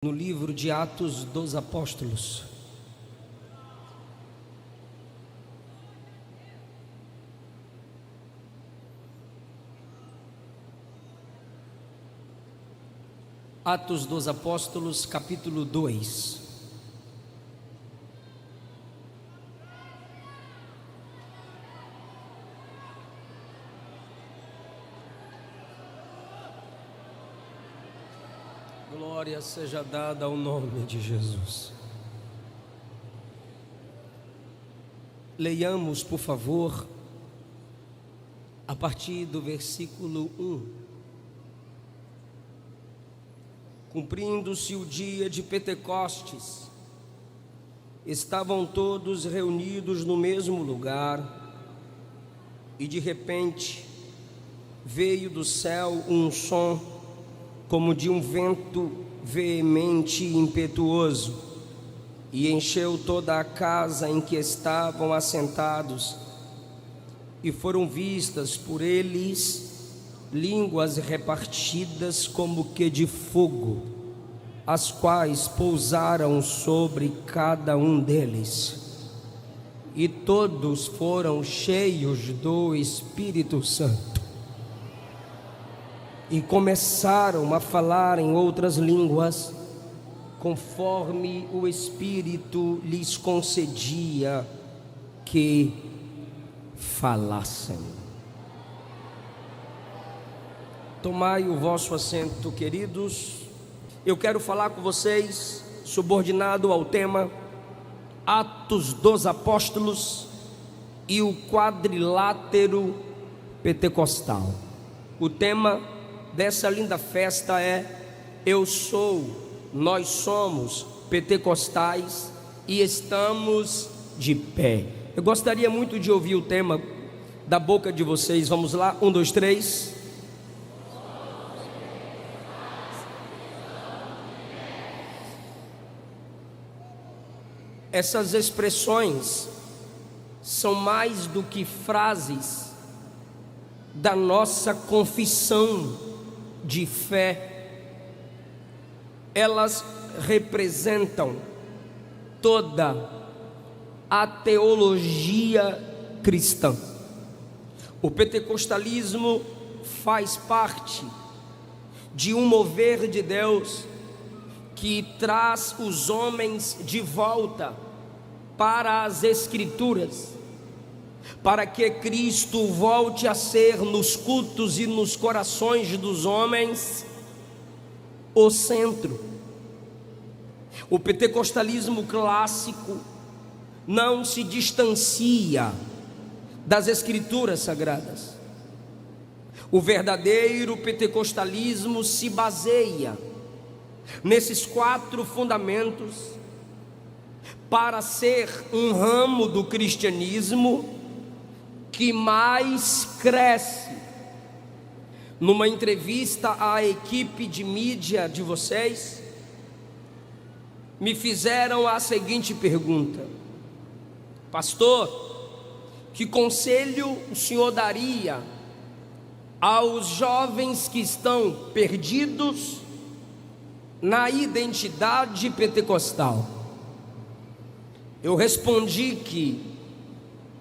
No livro de Atos dos Apóstolos, Atos dos Apóstolos, capítulo 2. Glória seja dada ao nome de Jesus. Leiamos, por favor, a partir do versículo 1. Cumprindo-se o dia de Pentecostes, estavam todos reunidos no mesmo lugar, e de repente veio do céu um som como de um vento veemente e impetuoso, e encheu toda a casa em que estavam assentados, e foram vistas por eles línguas repartidas como que de fogo, as quais pousaram sobre cada um deles, e todos foram cheios do Espírito Santo, e começaram a falar em outras línguas, conforme o Espírito lhes concedia que falassem. Tomai o vosso assento, queridos. Eu quero falar com vocês, subordinado ao tema Atos dos Apóstolos e o quadrilátero pentecostal. O tema dessa linda festa é: eu sou, nós somos pentecostais e estamos de pé. Eu gostaria muito de ouvir o tema da boca de vocês. Vamos lá, 1, 2, 3. Essas expressões são mais do que frases da nossa confissão de fé. Elas representam toda a teologia cristã. O pentecostalismo faz parte de um mover de Deus que traz os homens de volta para as Escrituras, para que Cristo volte a ser nos cultos e nos corações dos homens o centro. O pentecostalismo clássico não se distancia das Escrituras sagradas. O verdadeiro pentecostalismo se baseia nesses 4 fundamentos para ser um ramo do cristianismo que mais cresce. Numa entrevista à equipe de mídia de vocês, me fizeram a seguinte pergunta: pastor, que conselho o senhor daria aos jovens que estão perdidos na identidade pentecostal? Eu respondi que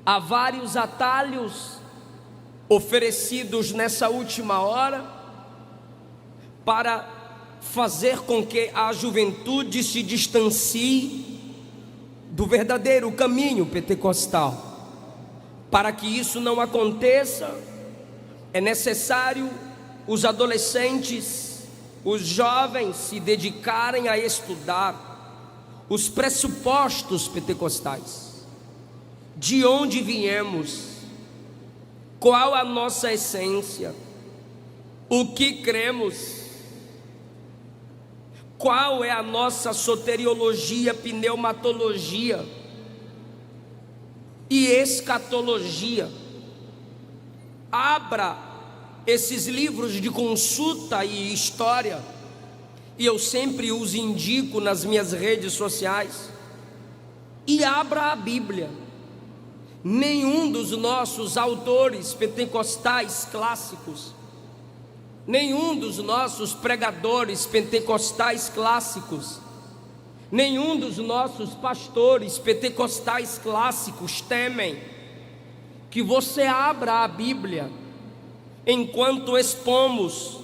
há vários atalhos oferecidos nessa última hora para fazer com que a juventude se distancie do verdadeiro caminho pentecostal. Para que isso não aconteça, é necessário os adolescentes, os jovens se dedicarem a estudar os pressupostos pentecostais. De onde viemos? Qual a nossa essência? O que cremos? Qual é a nossa soteriologia, pneumatologia e escatologia? Abra esses livros de consulta e história, e eu sempre os indico nas minhas redes sociais, e abra a Bíblia. Nenhum dos nossos autores pentecostais clássicos Nenhum dos nossos pregadores pentecostais clássicos, nenhum dos nossos pastores pentecostais clássicos temem que você abra a Bíblia enquanto expomos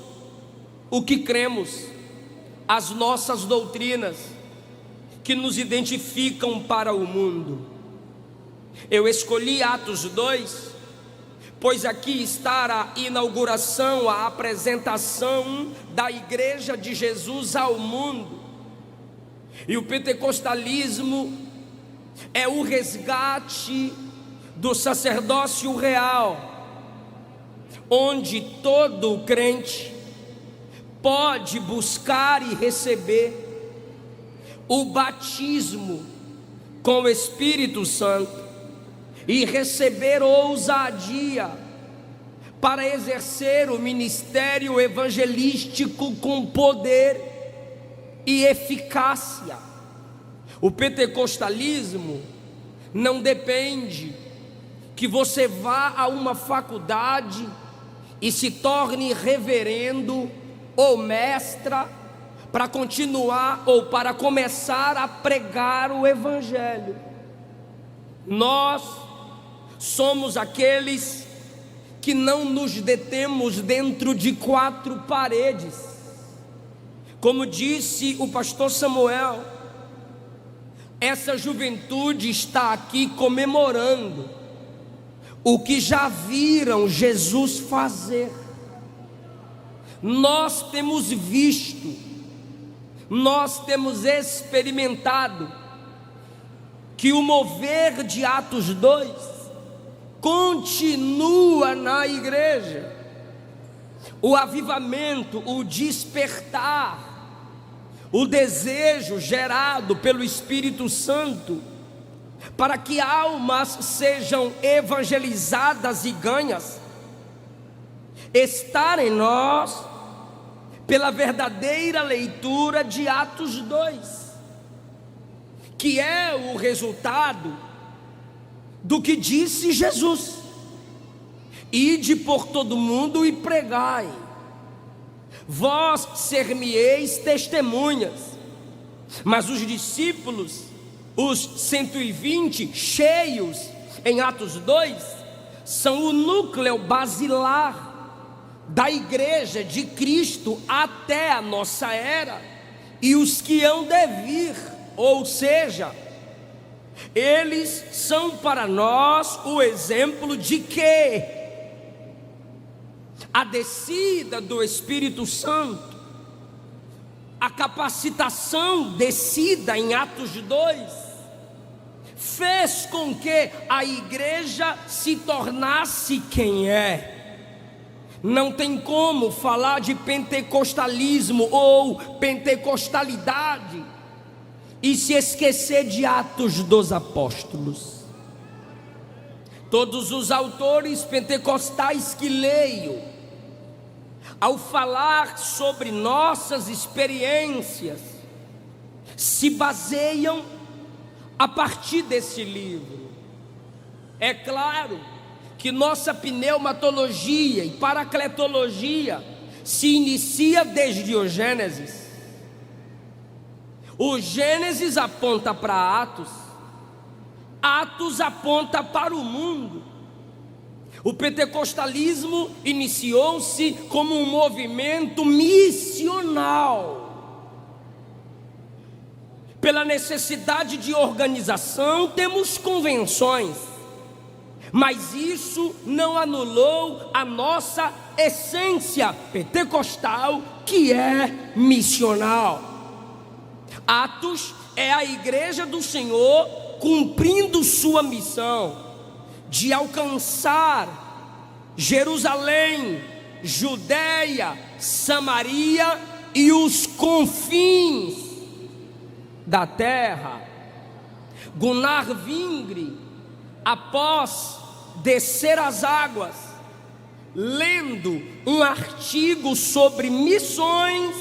o que cremos, as nossas doutrinas que nos identificam para o mundo. Eu escolhi Atos 2, pois aqui está a inauguração, a apresentação da Igreja de Jesus ao mundo. E o pentecostalismo é o resgate do sacerdócio real, onde todo crente pode buscar e receber o batismo com o Espírito Santo e receber ousadia para exercer o ministério evangelístico com poder e eficácia. O pentecostalismo não depende que você vá a uma faculdade e se torne reverendo ou mestra para continuar ou para começar a pregar o evangelho. Nós somos aqueles que não nos detemos dentro de quatro paredes. Como disse o pastor Samuel, essa juventude está aqui comemorando o que já viram Jesus fazer. Nós temos visto, nós temos experimentado que o mover de Atos 2 continua na igreja. O avivamento, o despertar, o desejo gerado pelo Espírito Santo para que almas sejam evangelizadas e ganhas, está em nós pela verdadeira leitura de Atos 2, que é o resultado do que disse Jesus: ide por todo mundo e pregai, vós ser-me-eis testemunhas. Mas os discípulos, os 120 cheios em Atos 2, são o núcleo basilar da igreja de Cristo até a nossa era e os que hão de vir, ou seja, eles são para nós o exemplo de que a descida do Espírito Santo, a capacitação descida em Atos 2, fez com que a igreja se tornasse quem é. Não tem como falar de pentecostalismo ou pentecostalidade e se esquecer de Atos dos Apóstolos. Todos os autores pentecostais que leio, ao falar sobre nossas experiências, se baseiam a partir desse livro. É claro que nossa pneumatologia e paracletologia se inicia desde o Gênesis. O Gênesis aponta para Atos, Atos aponta para o mundo. O pentecostalismo iniciou-se como um movimento missional, pela necessidade de organização. Temos convenções, mas isso não anulou a nossa essência pentecostal, que é missional. Atos é a igreja do Senhor cumprindo sua missão de alcançar Jerusalém, Judeia, Samaria e os confins da terra. Gunnar Vingre, após descer as águas, lendo um artigo sobre missões,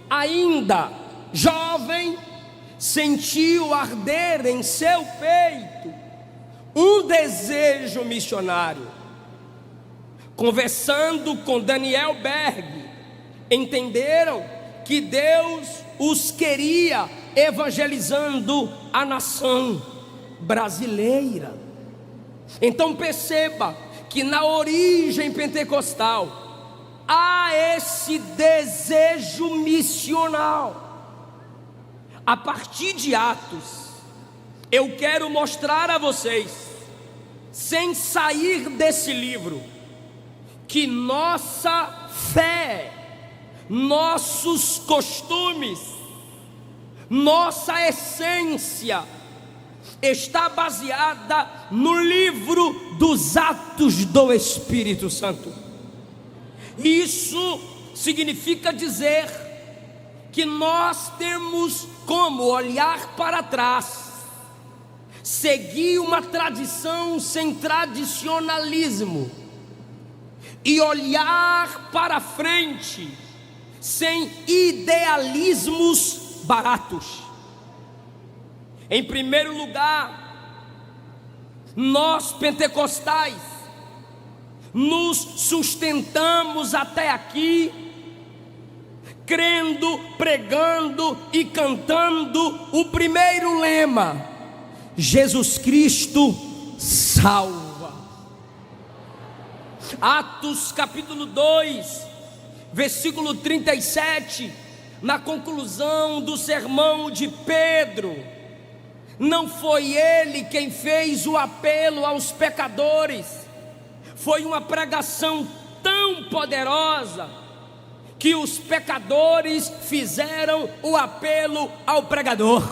ainda jovem, sentiu arder em seu peito um desejo missionário. Conversando com Daniel Berg, entenderam que Deus os queria evangelizando a nação brasileira. Então perceba que na origem pentecostal há esse desejo missional. A partir de Atos, eu quero mostrar a vocês, sem sair desse livro, que nossa fé, nossos costumes, nossa essência está baseada no livro dos Atos do Espírito Santo. Isso significa dizer que nós temos como olhar para trás, seguir uma tradição sem tradicionalismo, e olhar para frente sem idealismos baratos. Em primeiro lugar, nós pentecostais nos sustentamos até aqui crendo, pregando e cantando o primeiro lema: Jesus Cristo salva. Atos capítulo 2, versículo 37, na conclusão do sermão de Pedro, não foi ele quem fez o apelo aos pecadores, foi uma pregação tão poderosa que os pecadores fizeram o apelo ao pregador.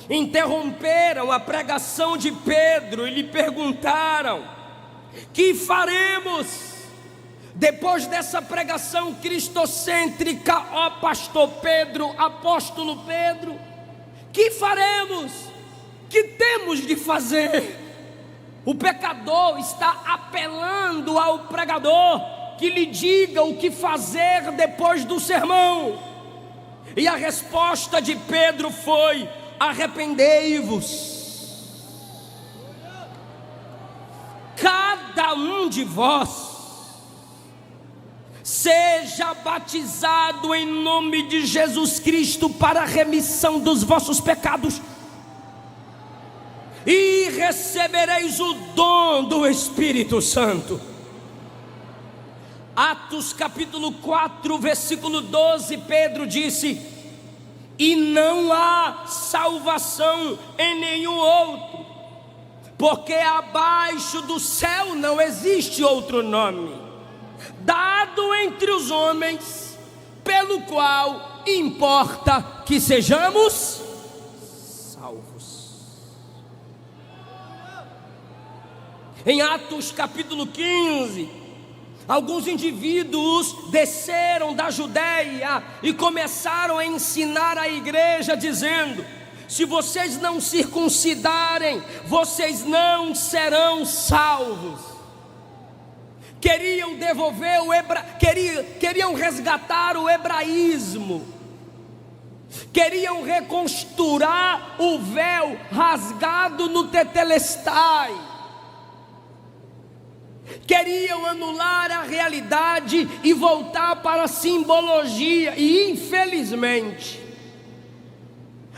Interromperam a pregação de Pedro e lhe perguntaram: que faremos? Depois dessa pregação cristocêntrica, ó pastor Pedro, apóstolo Pedro, que faremos? Que temos de fazer? O pecador está apelando ao pregador que lhe diga o que fazer depois do sermão. E a resposta de Pedro foi: arrependei-vos. Cada um de vós seja batizado em nome de Jesus Cristo para a remissão dos vossos pecados, e recebereis o dom do Espírito Santo. Atos capítulo 4, versículo 12, Pedro disse: e não há salvação em nenhum outro, porque abaixo do céu não existe outro nome dado entre os homens, pelo qual importa que sejamos salvos. Em Atos capítulo 15, alguns indivíduos desceram da Judéia e começaram a ensinar a igreja, dizendo: se vocês não circuncidarem, vocês não serão salvos. Queriam devolver queriam resgatar o hebraísmo, queriam reconstruir o véu rasgado no Tetelestai, queriam anular a realidade e voltar para a simbologia. E infelizmente,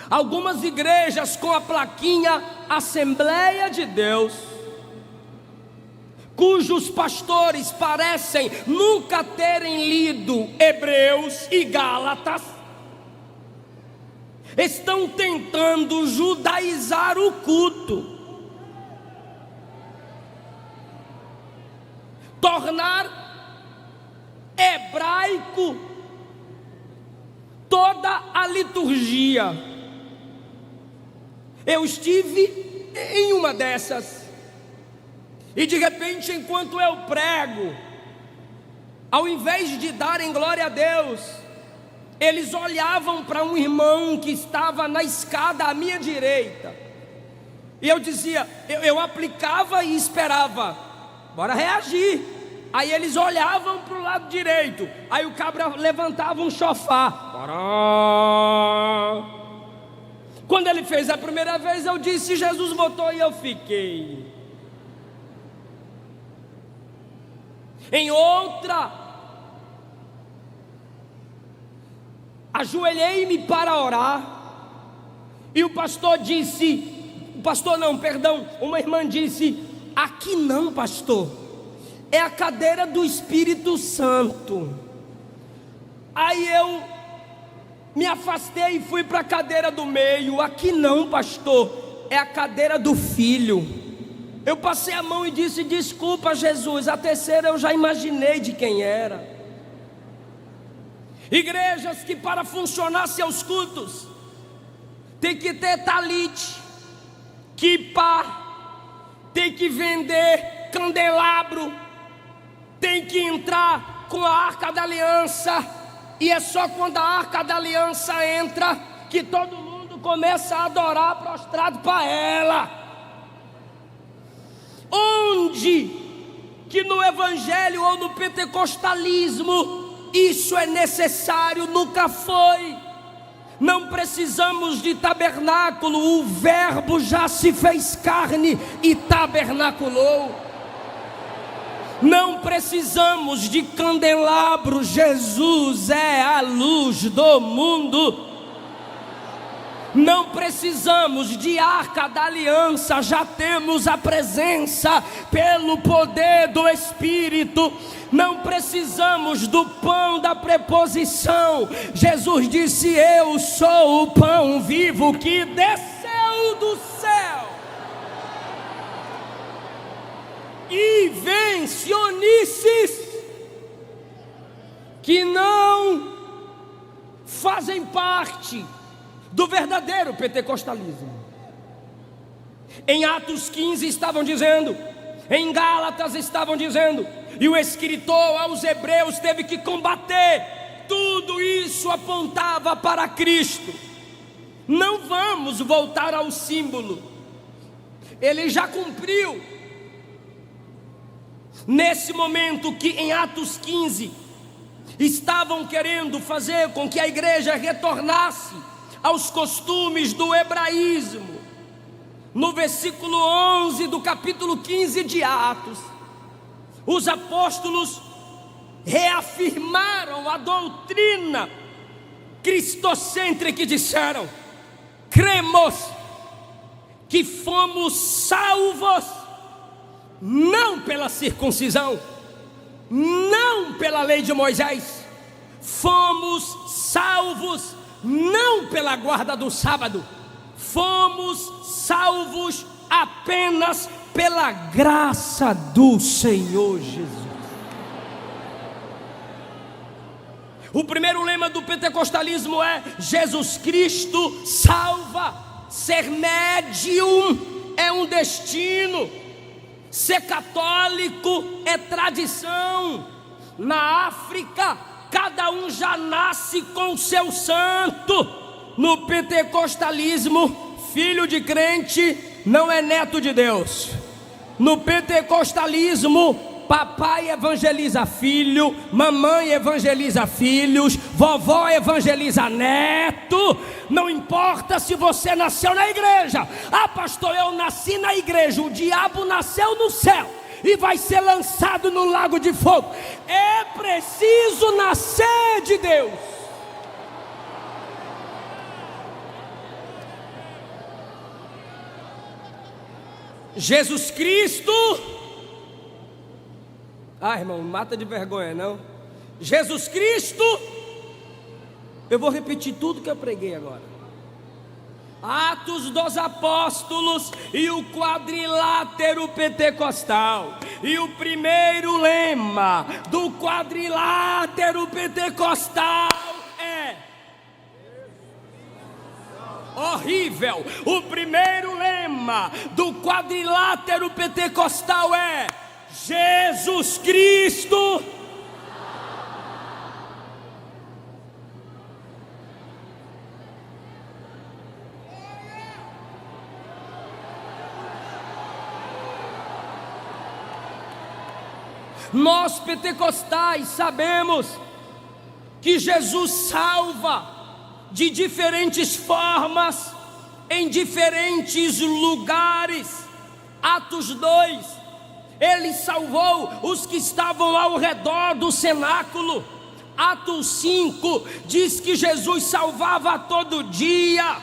algumas igrejas com a plaquinha Assembleia de Deus, cujos pastores parecem nunca terem lido Hebreus e Gálatas, estão tentando judaizar o culto, tornar hebraico toda a liturgia. Eu estive em uma dessas, e de repente, enquanto eu prego, ao invés de darem glória a Deus, eles olhavam para um irmão que estava na escada à minha direita, e eu dizia, eu aplicava e esperava, bora reagir. Aí eles olhavam para o lado direito, aí o cabra levantava um chofar, bora. Quando ele fez a primeira vez, eu disse: Jesus botou, e eu fiquei. Em outra, ajoelhei-me para orar, e uma irmã disse: aqui não, pastor, é a cadeira do Espírito Santo. Aí eu me afastei e fui para a cadeira do meio. Aqui não, pastor, é a cadeira do Filho. Eu passei a mão e disse: desculpa, Jesus, a terceira eu já imaginei de quem era. Igrejas que para funcionar seus cultos tem que ter talite, quipá, tem que vender candelabro, tem que entrar com a Arca da Aliança, e é só quando a Arca da Aliança entra que todo mundo começa a adorar prostrado para ela. Onde que no evangelho ou no pentecostalismo isso é necessário? Nunca foi. Não precisamos de tabernáculo, o verbo já se fez carne e tabernaculou. Não precisamos de candelabro, Jesus é a luz do mundo. Não precisamos de Arca da Aliança, já temos a presença pelo poder do Espírito. Não precisamos do pão da preposição. Jesus disse: eu sou o pão vivo que desceu do céu. Invencionices que não fazem parte do verdadeiro pentecostalismo. Em Atos 15 estavam dizendo, em Gálatas estavam dizendo, e o escritor aos Hebreus teve que combater. Tudo isso apontava para Cristo. Não vamos voltar ao símbolo, ele já cumpriu. Nesse momento que em Atos 15 estavam querendo fazer com que a igreja retornasse aos costumes do hebraísmo, no versículo 11 do capítulo 15 de Atos, os apóstolos reafirmaram a doutrina cristocêntrica e disseram: cremos que fomos salvos não pela circuncisão, não pela lei de Moisés, fomos salvos não pela guarda do sábado, fomos salvos apenas pela graça do Senhor Jesus. O primeiro lema do pentecostalismo é: Jesus Cristo salva. Ser médium é um destino, ser católico é tradição. Na África, cada um já nasce com o seu santo. No pentecostalismo, filho de crente não é neto de Deus. No pentecostalismo, papai evangeliza filho, mamãe evangeliza filhos, vovó evangeliza neto. Não importa se você nasceu na igreja. Ah, pastor, eu nasci na igreja. O diabo nasceu no céu e vai ser lançado no lago de fogo. É preciso nascer de Deus. Jesus Cristo. Ah, irmão, mata de vergonha, não. Jesus Cristo. Eu vou repetir tudo que eu preguei agora. Atos dos Apóstolos e o quadrilátero pentecostal. E o primeiro lema do quadrilátero pentecostal é horrível. O primeiro lema do quadrilátero pentecostal é: Jesus Cristo. Nós pentecostais sabemos que Jesus salva de diferentes formas, em diferentes lugares. Atos 2, ele salvou os que estavam ao redor do cenáculo. Atos 5 diz que Jesus salvava todo dia.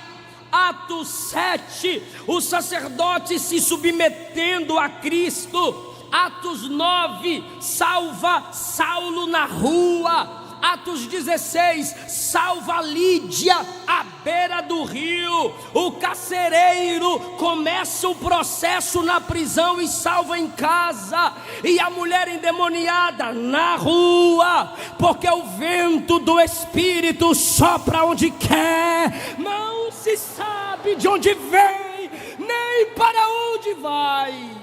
Atos 7, os sacerdotes se submetendo a Cristo. Atos 9, salva Saulo na rua. Atos 16, salva Lídia à beira do rio. O carcereiro começa o processo na prisão e salva em casa. E a mulher endemoniada na rua, porque o vento do Espírito sopra onde quer. Não se sabe de onde vem, nem para onde vai.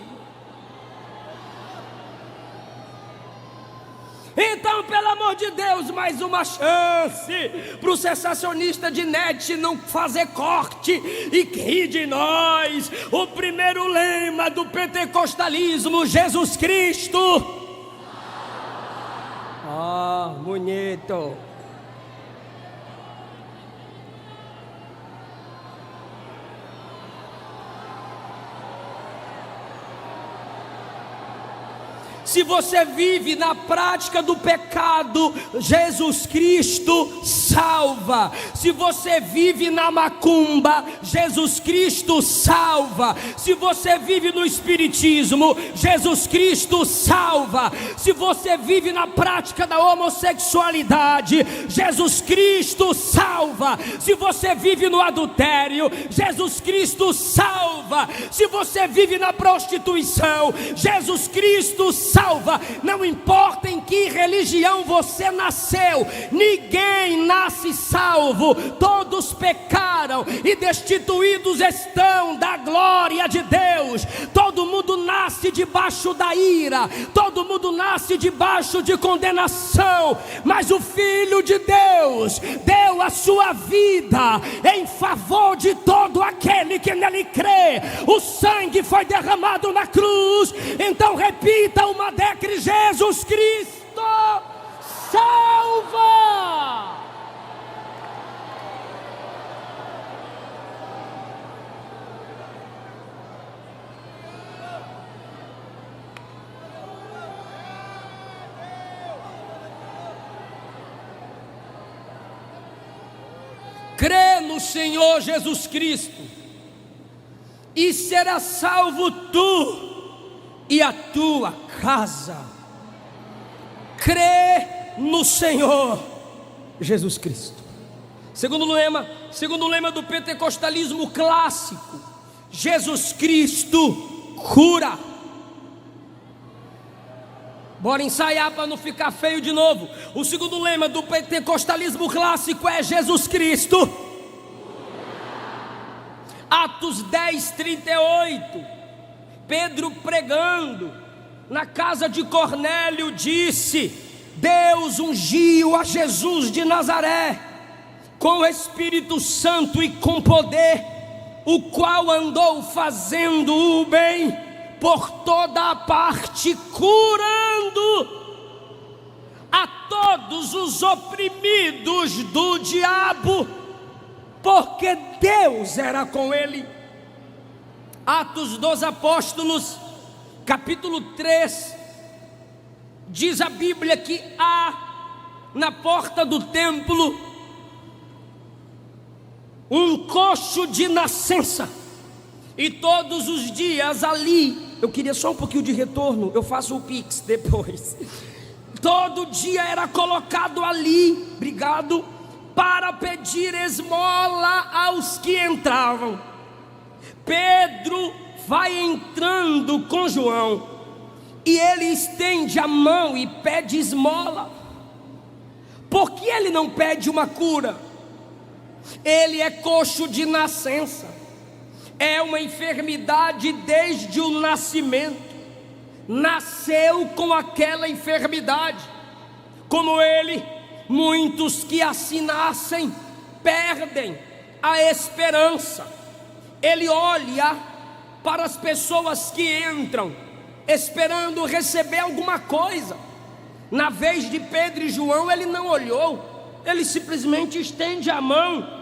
Então, pelo amor de Deus, mais uma chance para o sensacionista de net não fazer corte e rir de nós. O primeiro lema do pentecostalismo: Jesus Cristo. Ah, bonito. Se você vive na prática do pecado, Jesus Cristo salva. Se você vive na macumba, Jesus Cristo salva. Se você vive no espiritismo, Jesus Cristo salva. Se você vive na prática da homossexualidade, Jesus Cristo salva. Se você vive no adultério, Jesus Cristo salva. Se você vive na prostituição, Jesus Cristo salva. Não importa em que religião você nasceu, ninguém nasce salvo. Todos pecaram e destituídos estão da glória de Deus. Todo mundo nasce debaixo da ira, todo mundo nasce debaixo de condenação, mas o Filho de Deus deu a sua vida em favor de todo aquele que nele crê. O sangue foi derramado na cruz. Então repita uma década: Jesus Cristo salva. Crê no Senhor Jesus Cristo e serás salvo tu e a tua casa. Crê no Senhor Jesus Cristo. Segundo lema do pentecostalismo clássico: Jesus Cristo cura. Bora ensaiar para não ficar feio de novo. O segundo lema do pentecostalismo clássico é: Jesus Cristo. Atos 10, 38. Pedro, pregando na casa de Cornélio, disse: Deus ungiu a Jesus de Nazaré com o Espírito Santo e com poder, o qual andou fazendo o bem por toda a parte, curando a todos os oprimidos do diabo, porque Deus era com ele. Atos dos Apóstolos, capítulo 3, diz a Bíblia que há na porta do templo um coxo de nascença, e todos os dias ali, eu queria só um pouquinho de retorno, eu faço o Pix depois. Todo dia era colocado ali, obrigado, para pedir esmola aos que entravam. Pedro vai entrando com João e ele estende a mão e pede esmola. Por que ele não pede uma cura? Ele é coxo de nascença, é uma enfermidade desde o nascimento, nasceu com aquela enfermidade. Como ele, muitos que assim nascem perdem a esperança. Ele olha para as pessoas que entram esperando receber alguma coisa. Na vez de Pedro e João, ele não olhou, ele simplesmente estende a mão.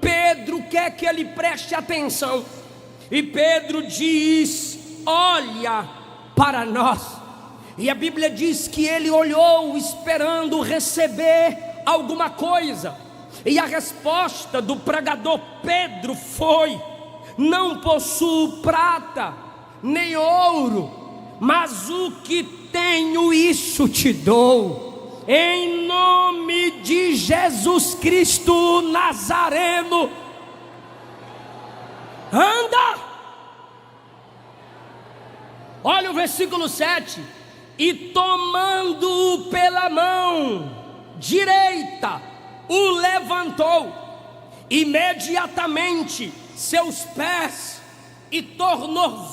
Pedro quer que ele preste atenção, e Pedro diz: olha para nós. E a Bíblia diz que ele olhou esperando receber alguma coisa. E a resposta do pregador Pedro foi: não possuo prata nem ouro, mas o que tenho isso te dou. Em nome de Jesus Cristo Nazareno, anda. Olha o versículo 7. E tomando-o pela mão direita, o levantou. Imediatamente seus pés e tornozelos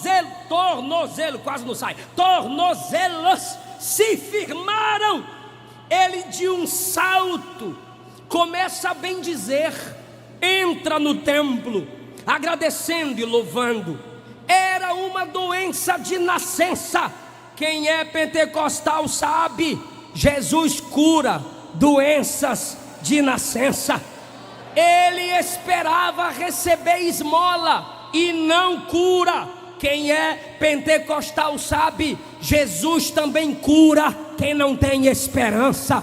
se firmaram. Ele de um salto começa a bendizer, entra no templo agradecendo e louvando. Era uma doença de nascença. Quem é pentecostal sabe, Jesus cura doenças de nascença. Ele esperava receber esmola e não cura. Quem é pentecostal sabe, Jesus também cura quem não tem esperança.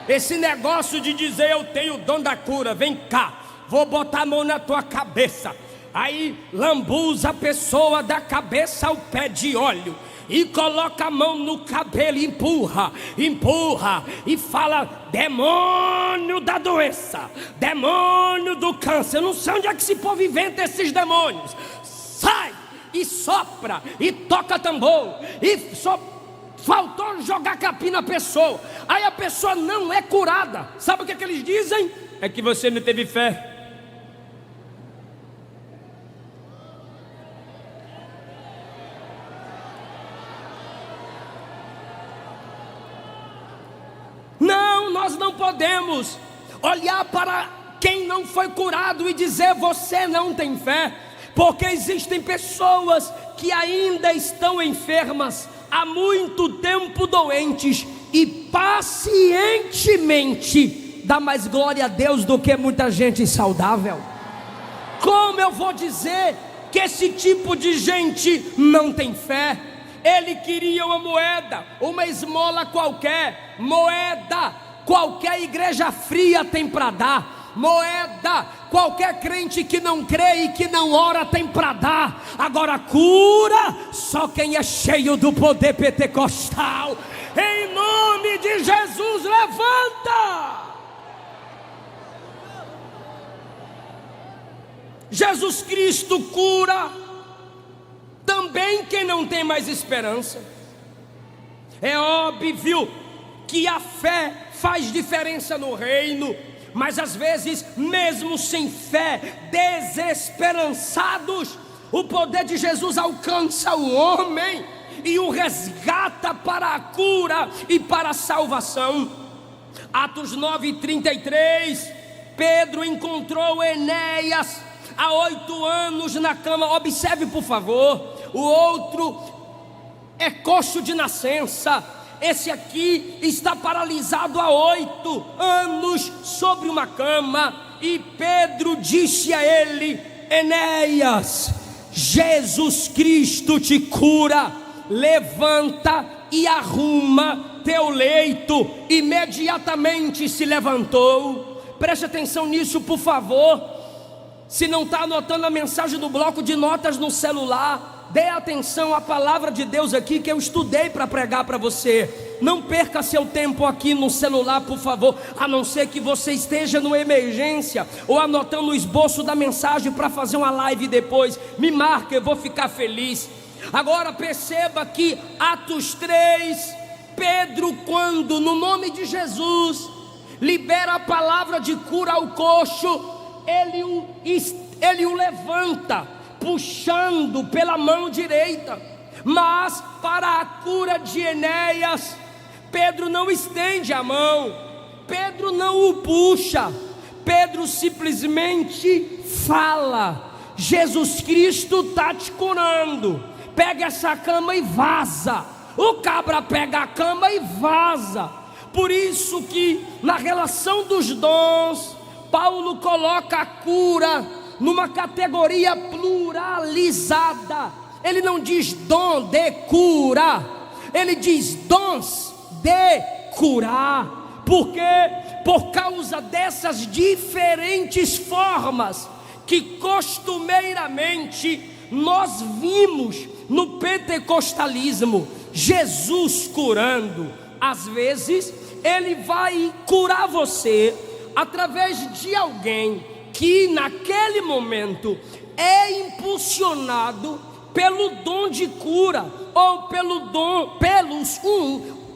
Esse negócio de dizer eu tenho o dom da cura, vem cá, vou botar a mão na tua cabeça. Aí lambuza a pessoa da cabeça ao pé de óleo e coloca a mão no cabelo, empurra e fala: demônio da doença, demônio do câncer. Eu não sei onde é que esse povo inventa esses demônios. Sai e sopra e toca tambor e faltou jogar capim na pessoa. Aí a pessoa não é curada. Sabe o que eles dizem? É que você não teve fé. Não, nós não podemos olhar para quem não foi curado e dizer você não tem fé, porque existem pessoas que ainda estão enfermas, há muito tempo doentes, e pacientemente dá mais glória a Deus do que muita gente saudável. Como eu vou dizer que esse tipo de gente não tem fé? Ele queria uma moeda, uma esmola qualquer. Moeda, qualquer igreja fria tem para dar. Moeda, qualquer crente que não crê e que não ora tem para dar. Agora cura, só quem é cheio do poder pentecostal. Em nome de Jesus, levanta. Jesus Cristo cura também quem não tem mais esperança. É óbvio que a fé faz diferença no reino, mas às vezes, mesmo sem fé, desesperançados, o poder de Jesus alcança o homem e o resgata para a cura e para a salvação. Atos 9:33, Pedro encontrou Enéas há 8 anos na cama. Observe por favor, o outro é coxo de nascença, esse aqui está paralisado há 8 anos sobre uma cama. E Pedro disse a ele: Enéas, Jesus Cristo te cura, levanta e arruma teu leito. Imediatamente se levantou. Preste atenção nisso por favor. Se não está anotando a mensagem do bloco de notas no celular, dê atenção à palavra de Deus aqui que eu estudei para pregar para você. Não perca seu tempo aqui no celular, por favor, a não ser que você esteja numa emergência ou anotando o esboço da mensagem para fazer uma live depois. Me marca, eu vou ficar feliz. Agora perceba que Atos 3, Pedro, quando no nome de Jesus libera a palavra de cura ao coxo, ele o levanta, puxando pela mão direita. Mas para a cura de Enéas, Pedro não estende a mão, Pedro não o puxa, Pedro simplesmente fala: Jesus Cristo está te curando, pega essa cama e vaza. O cabra pega a cama e vaza. Por isso que na relação dos dons, Paulo coloca a cura numa categoria pluralizada. Ele não diz dom de cura, ele diz dons de curar. Por quê? Por causa dessas diferentes formas que costumeiramente nós vimos no pentecostalismo, Jesus curando. Às vezes ele vai curar você através de alguém que naquele momento é impulsionado pelo dom de cura, ou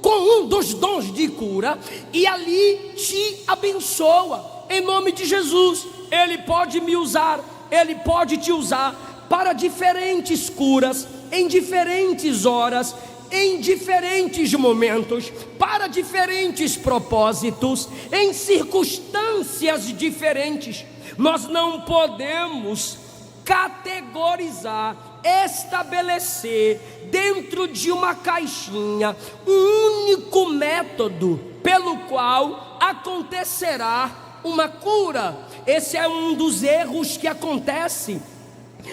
com um dos dons de cura, e ali te abençoa em nome de Jesus. Ele pode me usar, ele pode te usar para diferentes curas, em diferentes horas, em diferentes momentos, para diferentes propósitos, em circunstâncias diferentes. Nós não podemos categorizar, estabelecer dentro de uma caixinha um único método pelo qual acontecerá uma cura. Esse é um dos erros que acontece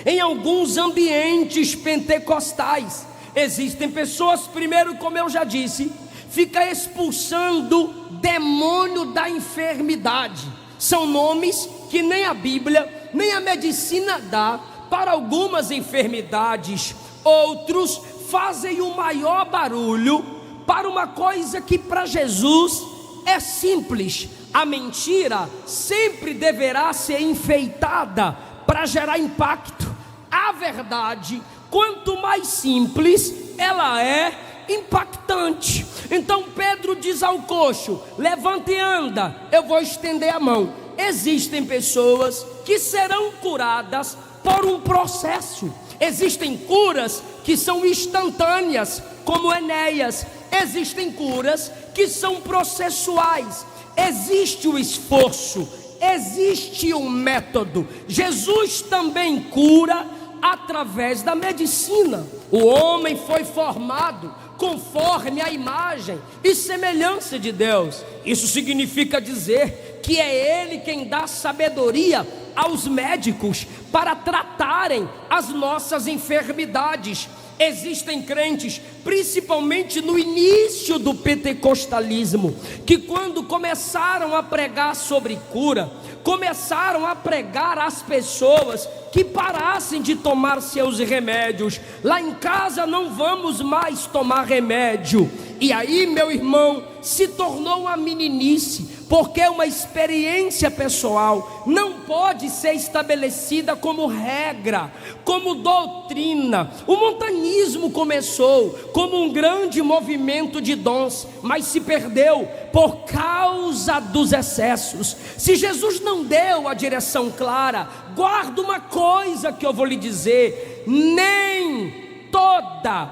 em alguns ambientes pentecostais. Existem pessoas, primeiro, como eu já disse, fica expulsando demônio da enfermidade. São nomes que nem a Bíblia, nem a medicina dá para algumas enfermidades. Outros fazem o maior barulho para uma coisa que para Jesus é simples. A mentira sempre deverá ser enfeitada para gerar impacto. A verdade, quanto mais simples, ela é impactante. Então Pedro diz ao coxo: levanta e anda. Eu vou estender a mão. Existem pessoas que serão curadas por um processo. Existem curas que são instantâneas, como Enéas. Existem curas que são processuais. Existe o esforço, existe um método. Jesus também cura através da medicina. O homem foi formado conforme a imagem e semelhança de Deus. Isso significa dizer que é Ele quem dá sabedoria aos médicos para tratarem as nossas enfermidades. Existem crentes, principalmente no início do pentecostalismo, que quando começaram a pregar sobre cura, começaram a pregar às pessoas que parassem de tomar seus remédios. Lá em casa não vamos mais tomar remédio. E aí, meu irmão, se tornou uma meninice, porque uma experiência pessoal não pode ser estabelecida como regra, como doutrina. O montanismo começou como um grande movimento de dons, mas se perdeu por causa dos excessos. Se Jesus não deu a direção clara, guarda uma coisa que eu vou lhe dizer: nem toda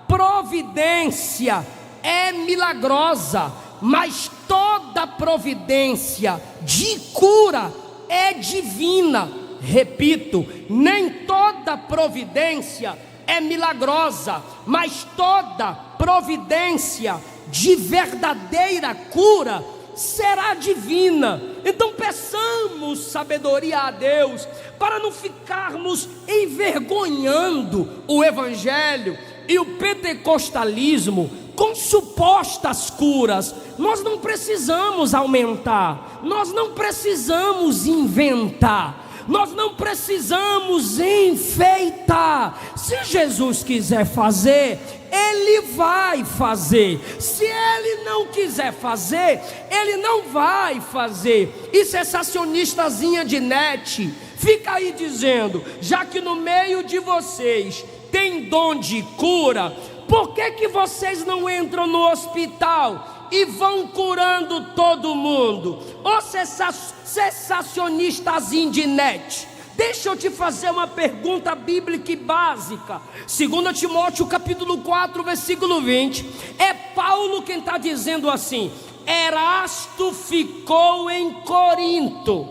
providência é milagrosa, mas toda providência de cura é divina. Repito, nem toda providência é milagrosa, mas toda providência de verdadeira cura será divina. Então peçamos sabedoria a Deus, para não ficarmos envergonhando o Evangelho e o pentecostalismo com supostas curas. Nós não precisamos aumentar, nós não precisamos inventar, nós não precisamos enfeitar. Se Jesus quiser fazer, Ele vai fazer. Se Ele não quiser fazer, Ele não vai fazer. E sensacionistazinha de net fica aí dizendo: já que no meio de vocês tem dom de cura, por que vocês não entram no hospital e vão curando todo mundo? Ô sensacionistazinho de net, deixa eu te fazer uma pergunta bíblica e básica. 2 Timóteo capítulo 4, versículo 20. É Paulo quem está dizendo assim: Erasto ficou em Corinto,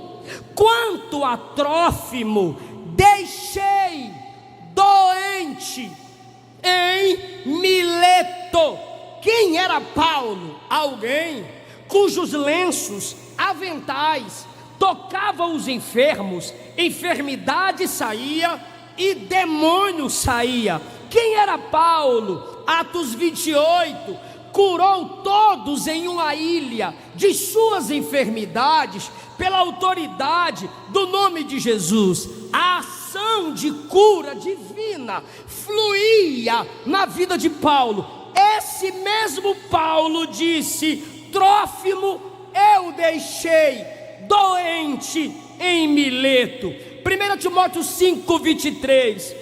quanto a Trófimo deixei doente em Mileto. Quem era Paulo? Alguém cujos lenços, aventais, tocavam os enfermos, enfermidade saía, e demônio saía. Quem era Paulo? Atos 28, curou todos em uma ilha de suas enfermidades, pela autoridade do nome de Jesus. A ação de cura divina fluía na vida de Paulo. Esse mesmo Paulo disse: Trófimo eu deixei doente em Mileto. 1 Timóteo 5:23.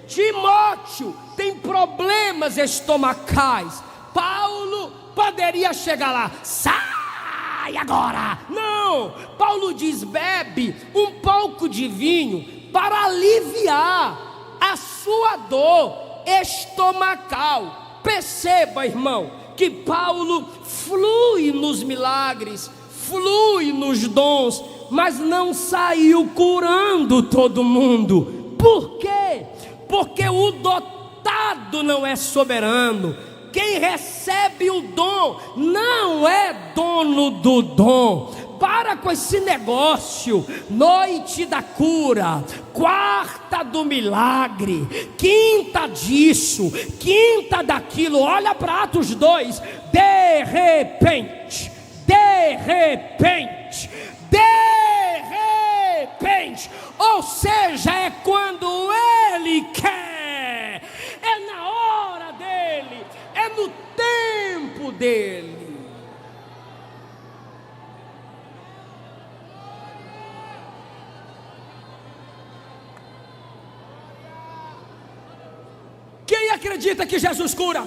Timóteo tem problemas estomacais. Paulo poderia chegar lá: sai agora. Não, Paulo diz: bebe um pouco de vinho para aliviar a sua dor estomacal. Perceba, irmão, que Paulo flui nos milagres, flui nos dons, mas não saiu curando todo mundo. Por quê? Porque o dotado não é soberano. Quem recebe o dom não é dono do dom. Para com esse negócio. Noite da cura, quarta do milagre, quinta disso, quinta daquilo. Olha para Atos 2. De repente, de repente, de repente. Ou seja, é quando Ele quer, é na hora dEle, é no tempo dEle. Quem acredita que Jesus cura?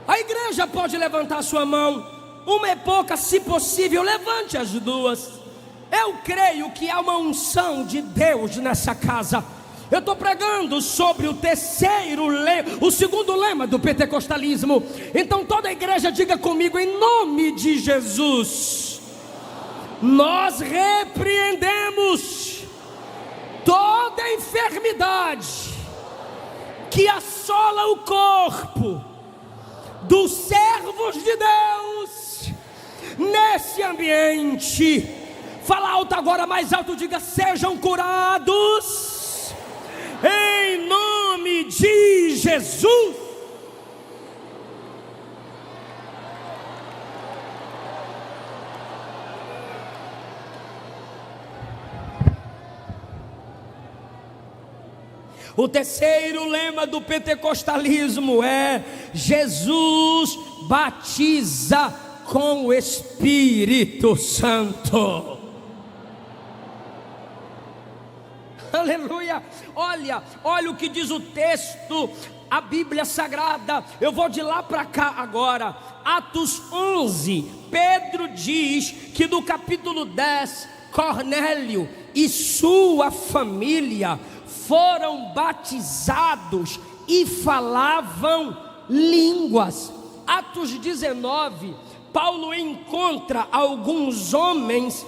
A igreja pode levantar sua mão. Uma é pouca, se possível, levante as duas. Eu creio que há uma unção de Deus nessa casa. Eu estou pregando sobre o segundo lema do pentecostalismo. Então toda a igreja diga comigo: em nome de Jesus, nós repreendemos toda enfermidade que assola o corpo dos servos de Deus nesse ambiente. Fala alto agora, mais alto, diga: sejam curados em nome de Jesus. O terceiro lema do pentecostalismo é: Jesus batiza com o Espírito Santo. Aleluia. Olha o que diz o texto, a Bíblia Sagrada. Eu vou de lá para cá agora. Atos 11, Pedro diz que no capítulo 10, Cornélio e sua família foram batizados e falavam línguas. Atos 19, Paulo encontra alguns homens,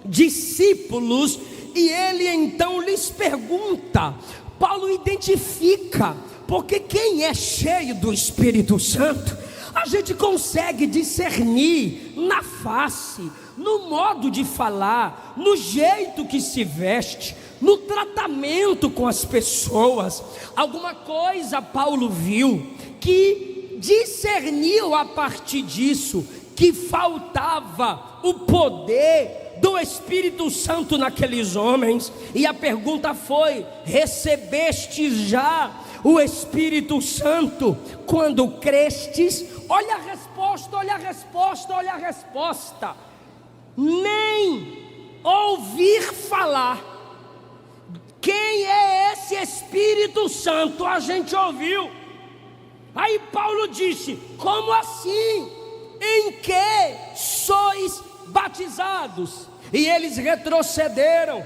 discípulos, e ele então lhes pergunta. Paulo identifica, porque quem é cheio do Espírito Santo, a gente consegue discernir na face, no modo de falar, no jeito que se veste, no tratamento com as pessoas. Alguma coisa Paulo viu que discerniu a partir disso que faltava o poder do Espírito Santo naqueles homens. E a pergunta foi: recebeste já o Espírito Santo quando crestes? Olha a resposta, olha a resposta, olha a resposta. Nem ouvir falar. Quem é esse Espírito Santo? A gente ouviu. Aí Paulo disse: como assim? Em que sois batizados? E eles retrocederam.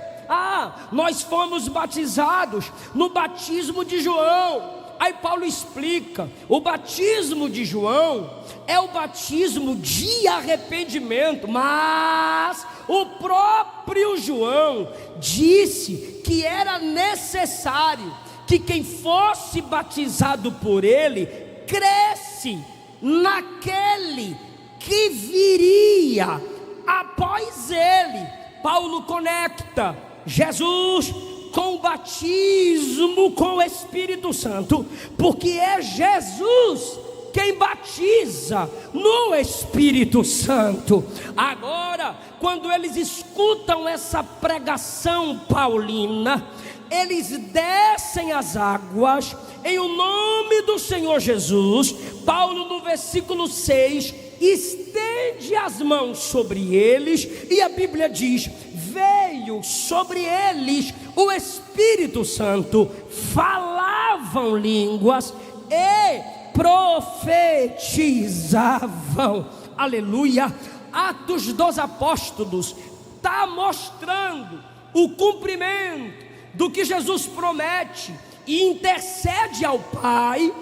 Nós fomos batizados no batismo de João. Aí Paulo explica: o batismo de João é o batismo de arrependimento, mas o próprio João disse que era necessário que quem fosse batizado por ele cresce naquele que viria após ele. Paulo conecta Jesus com o batismo com o Espírito Santo, porque é Jesus quem batiza no Espírito Santo. Agora, quando eles escutam essa pregação paulina, eles descem as águas em o nome do Senhor Jesus. Paulo, no versículo 6, estende as mãos sobre eles, e a Bíblia diz: veio sobre eles o Espírito Santo, falavam línguas e profetizavam. Aleluia. Atos dos Apóstolos está mostrando o cumprimento do que Jesus promete e intercede ao Pai.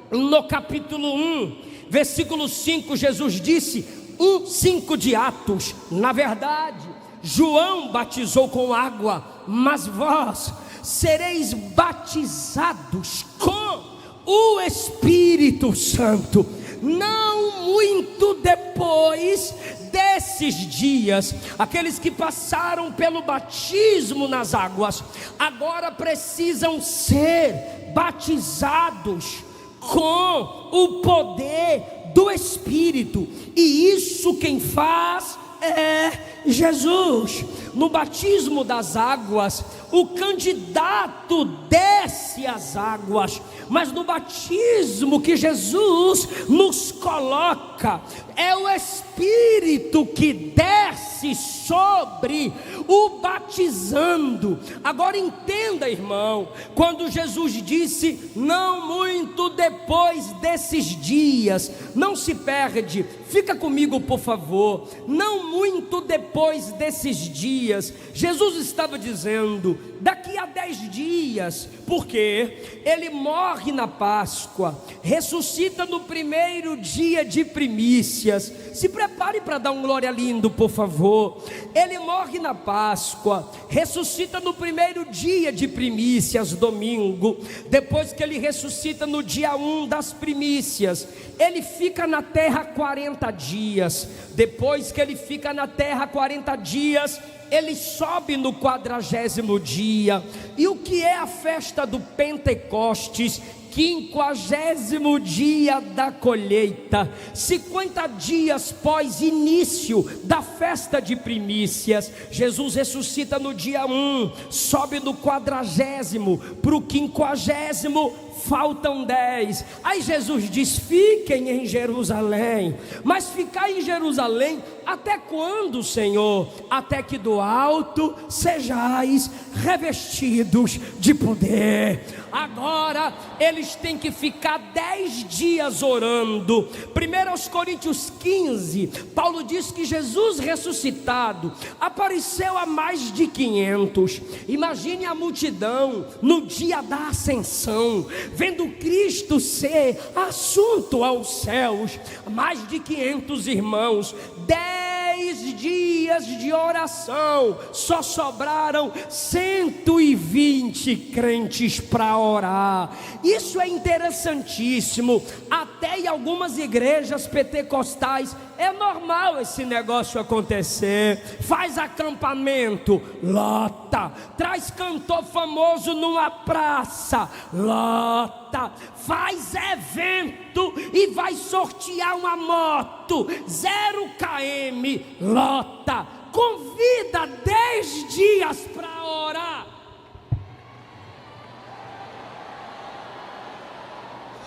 No capítulo 1, versículo 5, Jesus disse, 1:5 de Atos: na verdade, João batizou com água, mas vós sereis batizados com o Espírito Santo. Não muito depois desses dias, aqueles que passaram pelo batismo nas águas, agora precisam ser batizados com o poder do Espírito, e isso quem faz é Jesus. No batismo das águas, o candidato desce as águas, mas no batismo que Jesus nos coloca, é o Espírito que desce sobre o batizando. Agora entenda, irmão, quando Jesus disse, não muito depois desses dias, não se perde, fica comigo por favor, não muito depois desses dias, Jesus estava dizendo, daqui a 10 dias, porque ele morre na Páscoa, ressuscita no primeiro dia de primícias. Se prepare para dar um glória lindo, por favor. Ele morre na Páscoa, ressuscita no primeiro dia de primícias, domingo. Depois que ele ressuscita no dia 1 das primícias, ele fica na terra 40 dias. Depois que ele fica na terra 40 dias, ele sobe no 40º dia. E o que é a festa do Pentecostes? 50º dia da colheita, 50 dias pós início da festa de primícias. Jesus ressuscita no dia 1, sobe no 40º, para o 50º faltam 10. Aí Jesus diz, fiquem em Jerusalém. Mas ficar em Jerusalém até quando, Senhor? Até que do alto sejais revestidos de poder. Agora eles têm que ficar 10 dias orando. 1 Coríntios 15, Paulo diz que Jesus ressuscitado apareceu a mais de 500. Imagine a multidão no dia da ascensão, vendo Cristo ser assunto aos céus. Mais de 500 irmãos, 10 dias de oração, só sobraram 120 crentes para orar. Isso é interessantíssimo. Até em algumas igrejas pentecostais é normal esse negócio acontecer. Faz acampamento, lota. Traz cantor famoso numa praça, lota. Faz evento e vai sortear uma moto 0 km, lota. Convida 10 dias para orar.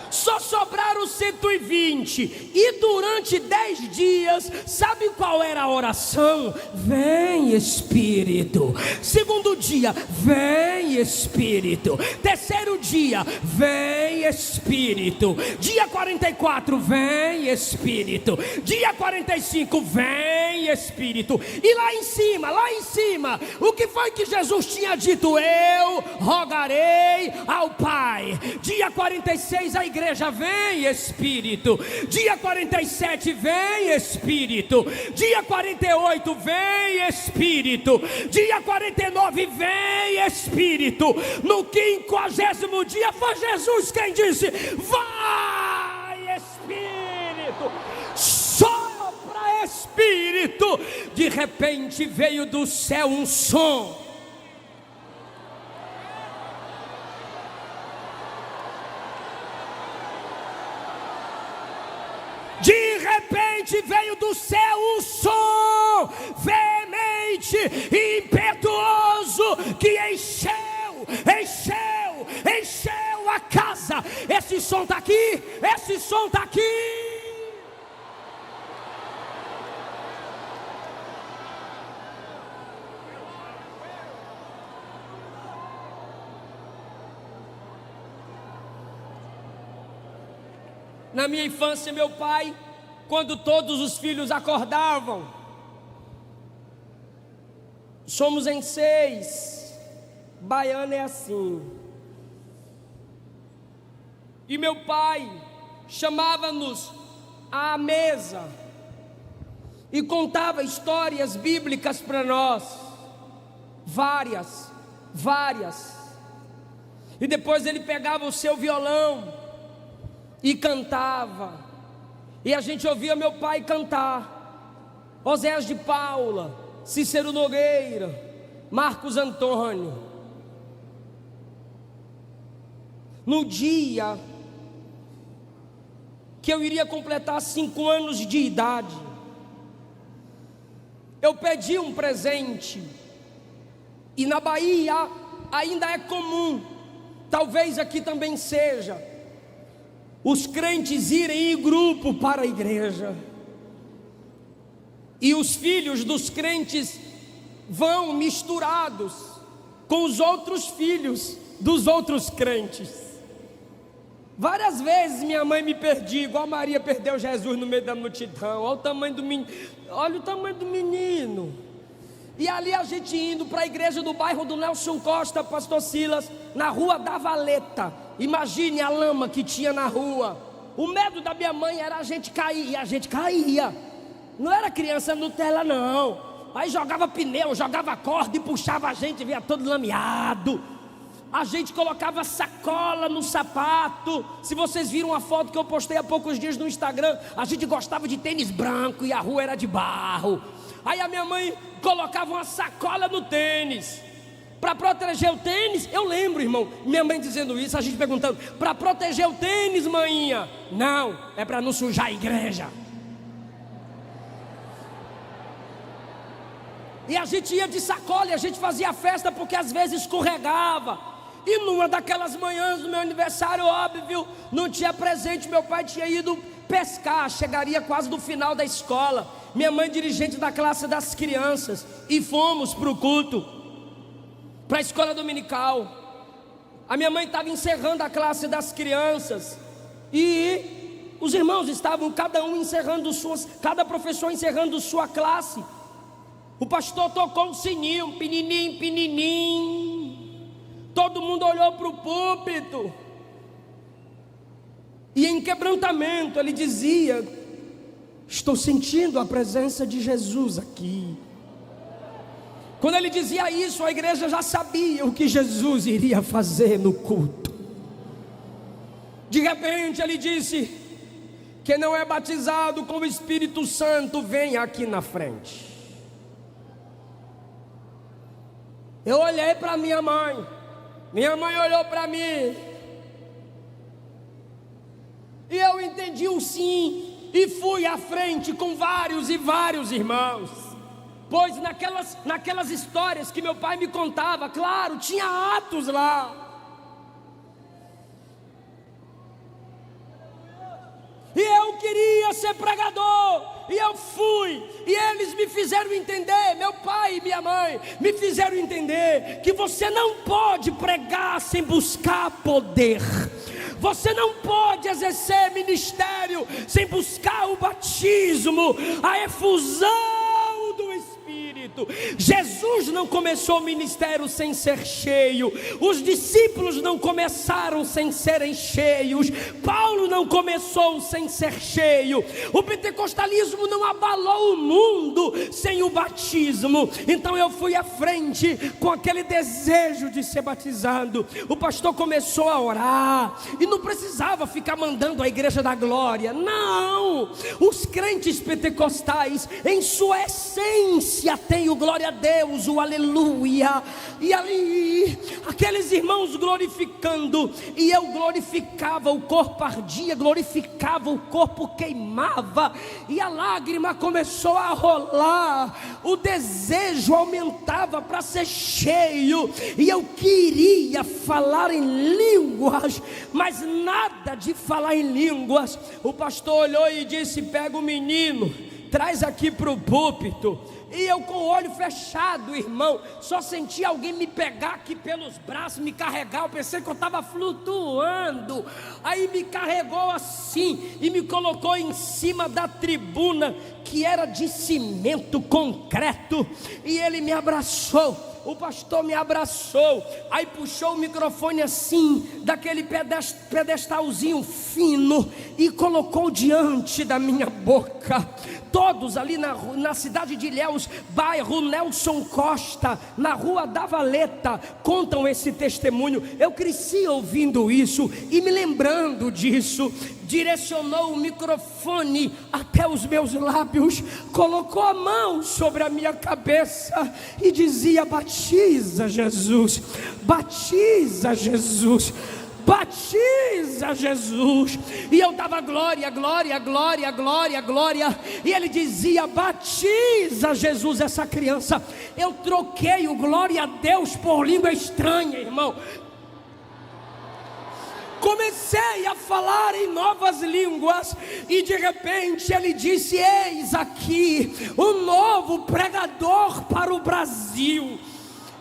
Só sobraram 120. E durante 10 dias, sabe qual era a oração? Vem Espírito. Segundo dia, vem Espírito. Terceiro dia, vem Espírito. Dia 44, vem Espírito. Dia 45, vem Espírito. E lá em cima, o que foi que Jesus tinha dito? Eu rogarei ao Pai. Dia 46, a igreja, vem Espírito. Dia 47, vem Espírito. Dia 48, vem Espírito. Dia 49, vem Espírito. No 50º dia foi Jesus quem disse, vai Espírito, sopra Espírito. De repente veio do céu um som. repente veio do céu um som veemente e impetuoso que encheu a casa. Esse som está aqui, esse som está aqui. Na minha infância, meu pai, quando todos os filhos acordavam, somos em 6, baiano é assim, e meu pai chamava-nos à mesa e contava histórias bíblicas para nós, várias, e depois ele pegava o seu violão e cantava, e a gente ouvia meu pai cantar Oséias de Paula, Cícero Nogueira, Marcos Antônio. No dia que eu iria completar 5 anos de idade, eu pedi um presente, e na Bahia ainda é comum, talvez aqui também seja, os crentes irem em grupo para a igreja, e os filhos dos crentes vão misturados com os outros filhos dos outros crentes. Várias vezes minha mãe me perdia, igual Maria perdeu Jesus no meio da multidão. Olha o tamanho do menino, olha o tamanho do menino. E ali a gente indo para a igreja do bairro do Nelson Costa, pastor Silas, na rua da Valeta. Imagine a lama que tinha na rua. O medo da minha mãe era a gente cair, e a gente caía. Não era criança Nutella não. Aí jogava pneu, jogava corda e puxava a gente, via todo lameado. A gente colocava sacola no sapato. Se vocês viram a foto que eu postei há poucos dias no Instagram, a gente gostava de tênis branco e a rua era de barro. Aí a minha mãe colocava uma sacola no tênis para proteger o tênis. Eu lembro, irmão, minha mãe dizendo isso, a gente perguntando: para proteger o tênis, maninha? Não, é para não sujar a igreja. E a gente ia de sacola e a gente fazia festa, porque às vezes escorregava. E numa daquelas manhãs do meu aniversário, óbvio, não tinha presente, meu pai tinha ido pescar, chegaria quase no final da escola. Minha mãe dirigente da classe das crianças, e fomos para o culto, para a escola dominical. A minha mãe estava encerrando a classe das crianças, e os irmãos estavam cada um encerrando cada professor encerrando sua classe. O pastor tocou o sininho, pininim, pininim. Todo mundo olhou para o púlpito, e em quebrantamento ele dizia: estou sentindo a presença de Jesus aqui. Quando ele dizia isso, a igreja já sabia o que Jesus iria fazer no culto. De repente ele disse: quem não é batizado com o Espírito Santo, vem aqui na frente. Eu olhei para minha mãe olhou para mim, e eu entendi o sim, e fui à frente com vários irmãos. Pois naquelas histórias que meu pai me contava, claro, tinha Atos lá. E eu queria ser pregador, e eu fui, e eles me fizeram entender, meu pai e minha mãe me fizeram entender que você não pode pregar sem buscar poder. Você não pode exercer ministério sem buscar o batismo, a efusão do Espírito. Jesus não começou o ministério sem ser cheio. Os discípulos não começaram sem serem cheios. Paulo não começou sem ser cheio. O pentecostalismo não abalou o mundo sem o batismo. Então eu fui à frente com aquele desejo de ser batizado. O pastor começou a orar e não precisava ficar mandando a igreja da glória. Não, os crentes pentecostais em sua essência têm tem o glória a Deus, o aleluia. E ali, aqueles irmãos glorificando, e eu glorificava, o corpo ardia, glorificava, o corpo queimava, e a lágrima começou a rolar, o desejo aumentava para ser cheio, e eu queria falar em línguas, mas nada de falar em línguas. O pastor olhou e disse: pega o menino, traz aqui para o púlpito. E eu com o olho fechado, irmão, só senti alguém me pegar aqui pelos braços, me carregar. Eu pensei que eu estava flutuando. Aí me carregou assim e me colocou em cima da tribuna, que era de cimento, concreto, e ele me abraçou. O pastor me abraçou, aí puxou o microfone assim, daquele pedestalzinho fino, e colocou diante da minha boca. Todos ali na cidade de Ilhéus, bairro Nelson Costa, na rua da Valeta, contam esse testemunho. Eu cresci ouvindo isso e me lembrando disso. Direcionou o microfone até os meus lábios, colocou a mão sobre a minha cabeça e dizia: batiza Jesus, batiza Jesus, batiza Jesus. E eu dava glória, glória, glória, glória, glória, e ele dizia: batiza Jesus essa criança. Eu troquei o glória a Deus por língua estranha, irmão. Comecei a falar em novas línguas, e de repente ele disse: eis aqui um novo pregador para o Brasil.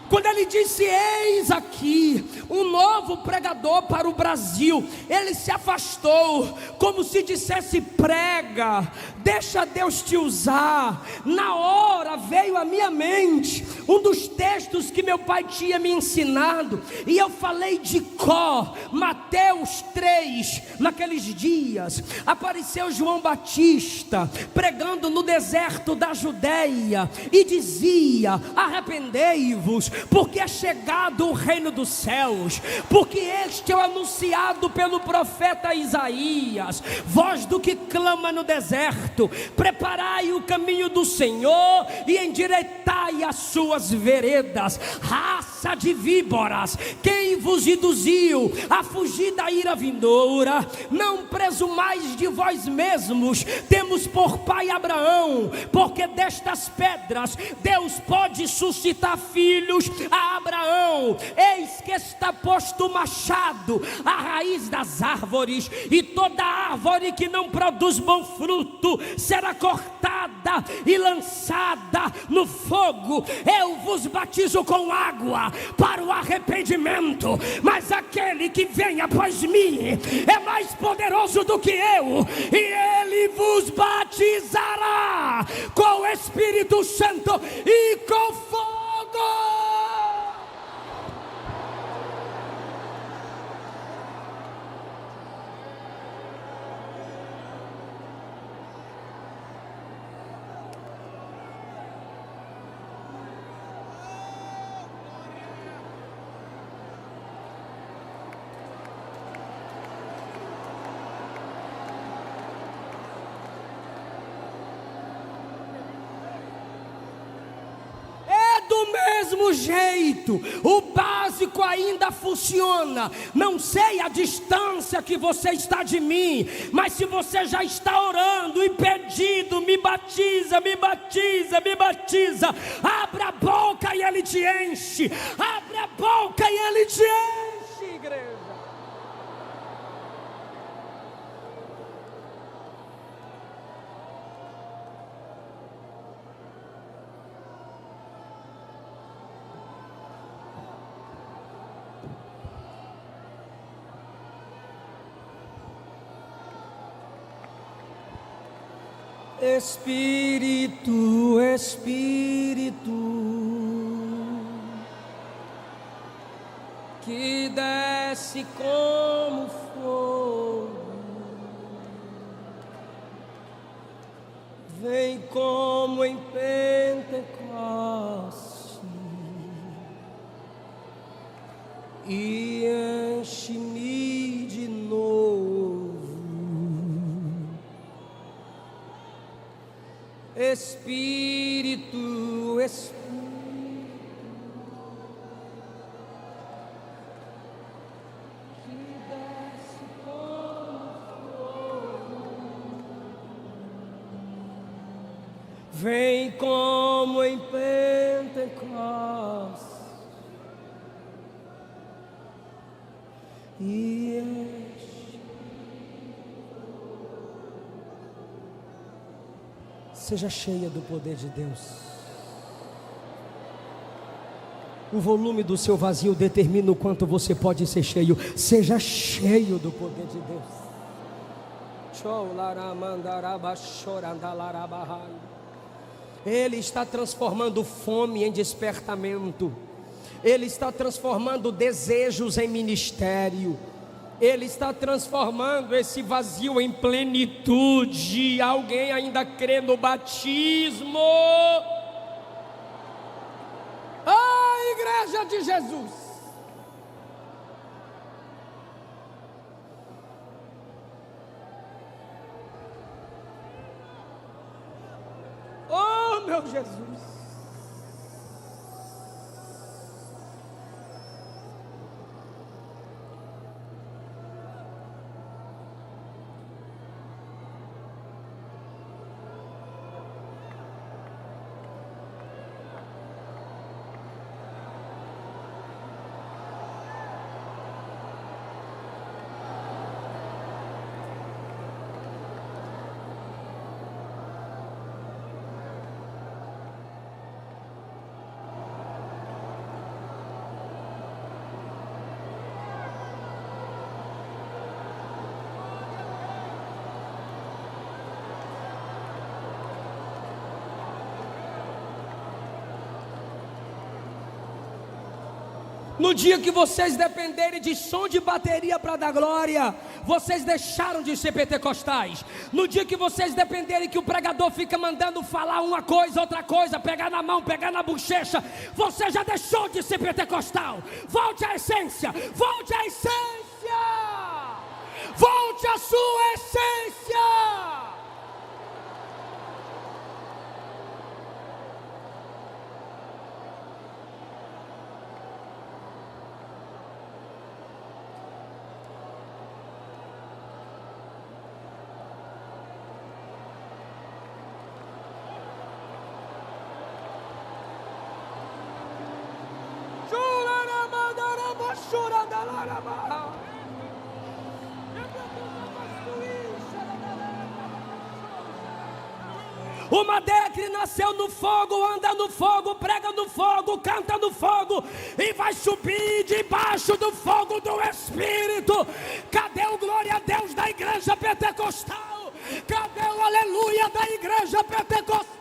Quando ele disse: eis aqui um novo pregador para o Brasil, ele se afastou, como se dissesse: prega, deixa Deus te usar. Na hora veio à minha mente um dos textos que meu pai tinha me ensinado, e eu falei de cor, Mateus 3. Naqueles dias apareceu João Batista pregando no deserto da Judeia, e dizia: arrependei-vos, porque é chegado o reino dos céus, porque este é o anunciado pelo profeta Isaías. Voz do que clama no deserto: preparai o caminho do Senhor e endireitai as suas veredas. Raça de víboras, quem vos induziu a fugir da ira vindoura? Não presumais de vós mesmos, temos por pai Abraão, porque destas pedras Deus pode suscitar filhos a Abraão. Eis que está posto o machado à raiz das árvores, e toda árvore que não produz bom fruto será cortada e lançada no fogo. Eu vos batizo com água para o arrependimento, mas aquele que vem após mim é mais poderoso do que eu, e ele vos batizará com o Espírito Santo e com fogo. Do mesmo jeito, o básico ainda funciona. Não sei a distância que você está de mim, mas se você já está orando e pedindo: me batiza, me batiza, me batiza, abra a boca e ele te enche. Abre a boca e ele te enche, igreja. Espírito, Espírito, que desce como fogo, vem como em Pentecoste e enche-me de novo. Espírito, do Espírito. Vem como em Pentecostes e enche. Seja cheia do poder de Deus. O volume do seu vazio determina o quanto você pode ser cheio. Seja cheio do poder de Deus. Ele está transformando fome em despertamento. Ele está transformando desejos em ministério. Ele está transformando esse vazio em plenitude. Alguém ainda crê no batismo? Ah, Igreja de Jesus! Oh, meu Jesus! No dia que vocês dependerem de som de bateria para dar glória, vocês deixaram de ser pentecostais. No dia que vocês dependerem que o pregador fica mandando falar uma coisa, outra coisa, pegar na mão, pegar na bochecha, você já deixou de ser pentecostal. Volte à essência, volte à essência, volte à sua essência. O Madecre nasceu no fogo, anda no fogo, prega no fogo, canta no fogo e vai subir debaixo do fogo do Espírito. Cadê o glória a Deus da igreja pentecostal? Cadê o aleluia da igreja pentecostal?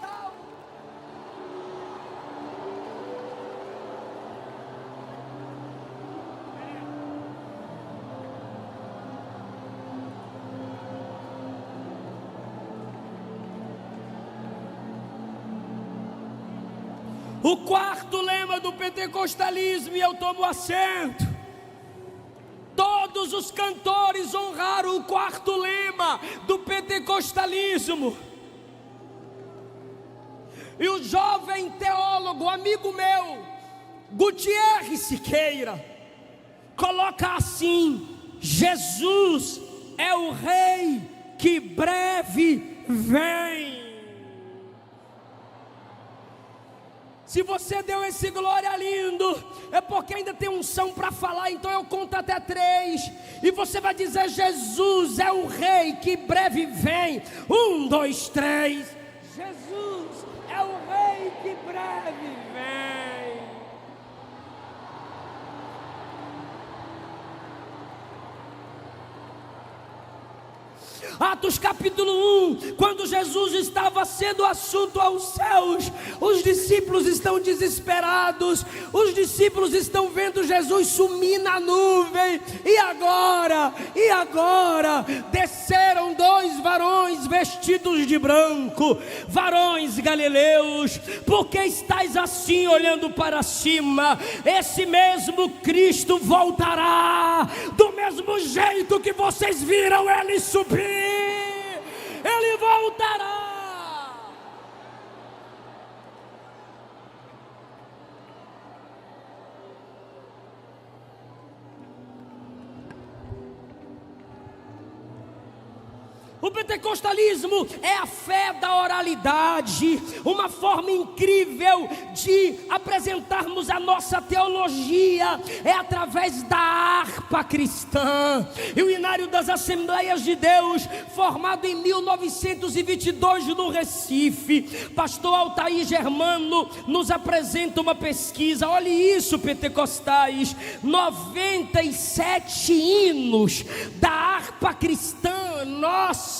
O quarto lema do pentecostalismo, e eu tomo assento. Todos os cantores honraram o quarto lema do pentecostalismo. E o jovem teólogo, amigo meu, Gutierre Siqueira, coloca assim: Jesus é o Rei que breve vem. Se você deu esse glória lindo, é porque ainda tem unção para falar. Então eu conto até 3 e você vai dizer: Jesus é o Rei que breve vem. 1, 2, 3. Jesus é o Rei que breve vem. Atos capítulo 1, quando Jesus estava sendo assunto aos céus, os discípulos estão desesperados, os discípulos estão vendo Jesus sumir na nuvem, e agora, desceram 2 varões vestidos de branco, varões galileus. Por que estáis assim olhando para cima? Esse mesmo Cristo voltará, do mesmo jeito que vocês viram ele subir, ele voltará. O pentecostalismo é a fé da oralidade, uma forma incrível de apresentarmos a nossa teologia, é através da harpa cristã. E o Inário das Assembleias de Deus, formado em 1922 no Recife, pastor Altair Germano nos apresenta uma pesquisa. Olhe isso, pentecostais: 97 hinos da harpa cristã nossa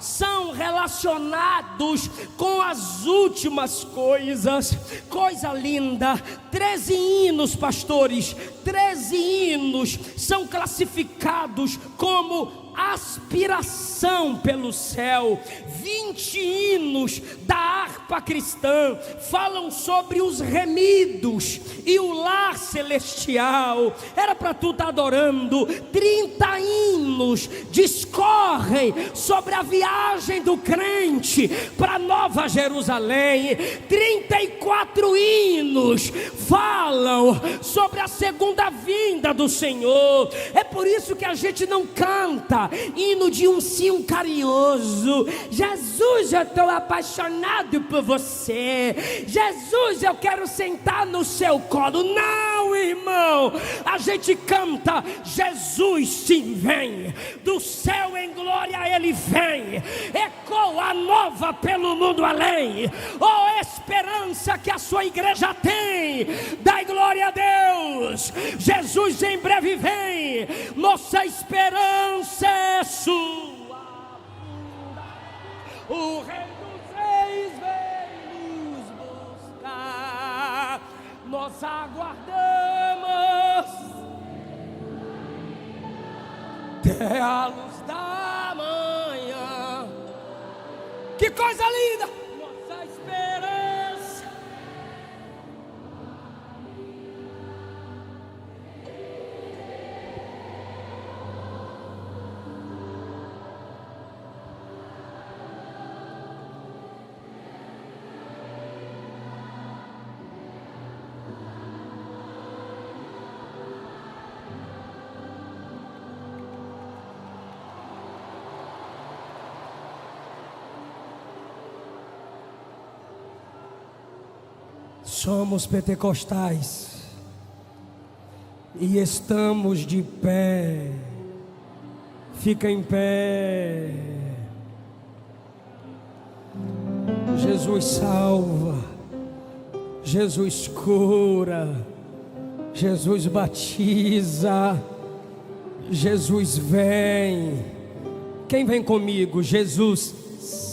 são relacionados com as últimas coisas. Coisa linda. 13 hinos, pastores, 13 hinos são classificados como aspiração pelo céu. 20 hinos da harpa cristã falam sobre os remidos e o lar celestial. Era para tu estar adorando. 30 hinos discorrem sobre a viagem do crente para Nova Jerusalém. 34 hinos falam sobre a segunda vinda do Senhor. É por isso que a gente não canta hino de ursinho carinhoso: Jesus, eu estou apaixonado por você. Jesus, eu quero sentar no seu colo. Não, irmão, a gente canta: Jesus sim vem, do céu em glória ele vem, ecoa nova pelo mundo além. Oh, esperança que a sua igreja tem, dai glória a Deus. Jesus em breve vem, nossa esperança é sua. O Rei dos Reis vem nos buscar, nós aguardamos até a luz da manhã. Que coisa linda! Nossa esperança. Somos pentecostais e estamos de pé. Fica em pé. Jesus salva, Jesus cura, Jesus batiza, Jesus vem. Quem vem comigo? Jesus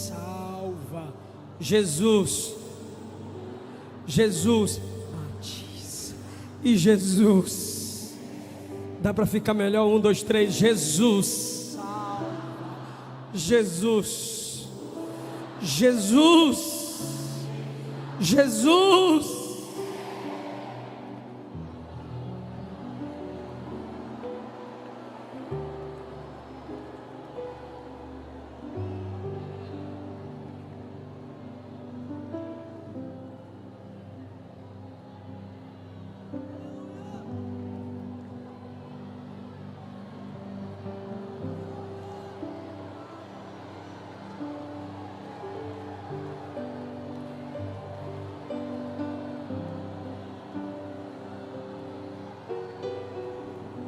salva, Jesus batiza e Jesus. Dá para ficar melhor? 1, 2, 3. Jesus salva, Jesus, Jesus, Jesus.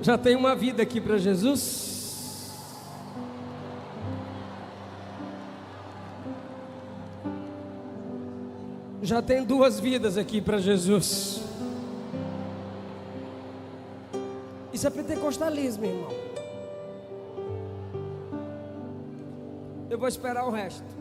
Já tem uma vida aqui para Jesus? Já tem 2 vidas aqui para Jesus. Isso é pentecostalismo, irmão. Eu vou esperar o resto.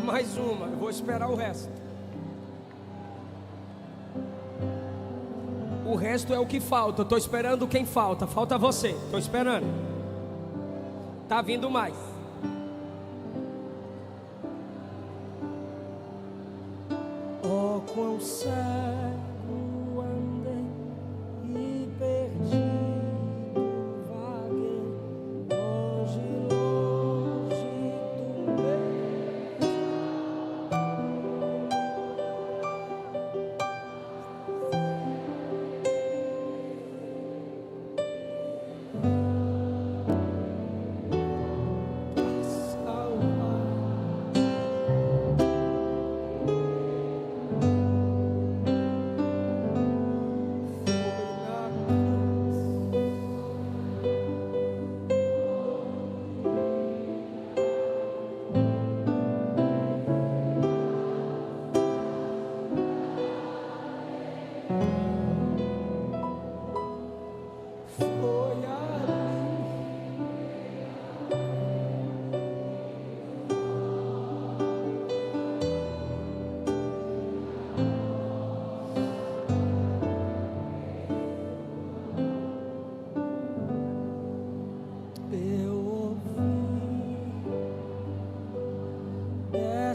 Mais uma, eu vou esperar o resto. O resto é o que falta. Eu estou esperando quem falta. Falta você. Estou esperando. Está vindo mais. Oh, quão cego andei e perdido vaguei, longe, longe do meu.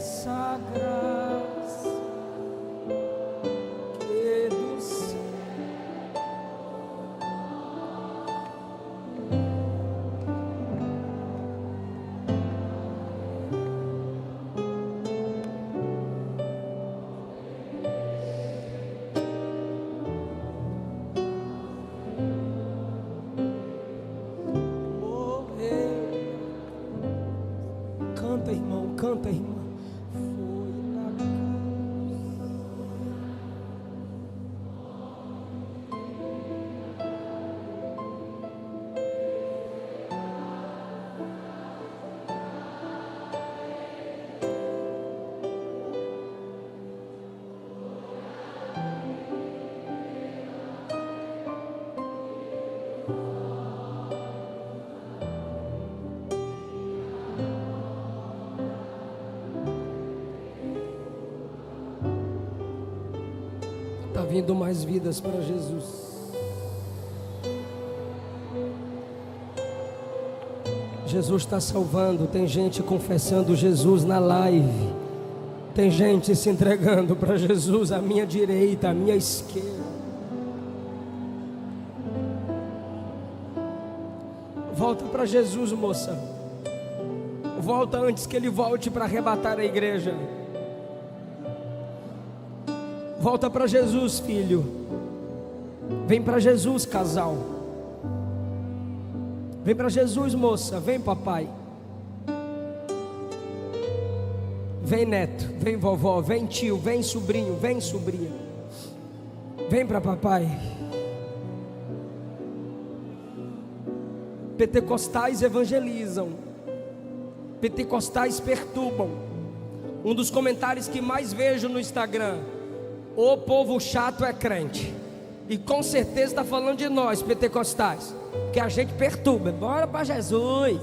essa graça que do céu. Canta, irmão, canta, irmã. Foi na Está vindo mais vidas para Jesus. Jesus está salvando. Tem gente confessando Jesus na live. Tem gente se entregando para Jesus à minha direita, à minha esquerda. Volta para Jesus, moça. Volta antes que Ele volte para arrebatar a igreja. Volta para Jesus, filho. Vem para Jesus, casal. Vem para Jesus, moça. Vem, papai. Vem, neto. Vem, vovó. Vem, tio. Vem, sobrinho. Vem, sobrinha. Vem para papai. Pentecostais evangelizam. Pentecostais perturbam. Um dos comentários que mais vejo no Instagram: o povo chato é crente. E com certeza está falando de nós, pentecostais, que a gente perturba. Bora para Jesus.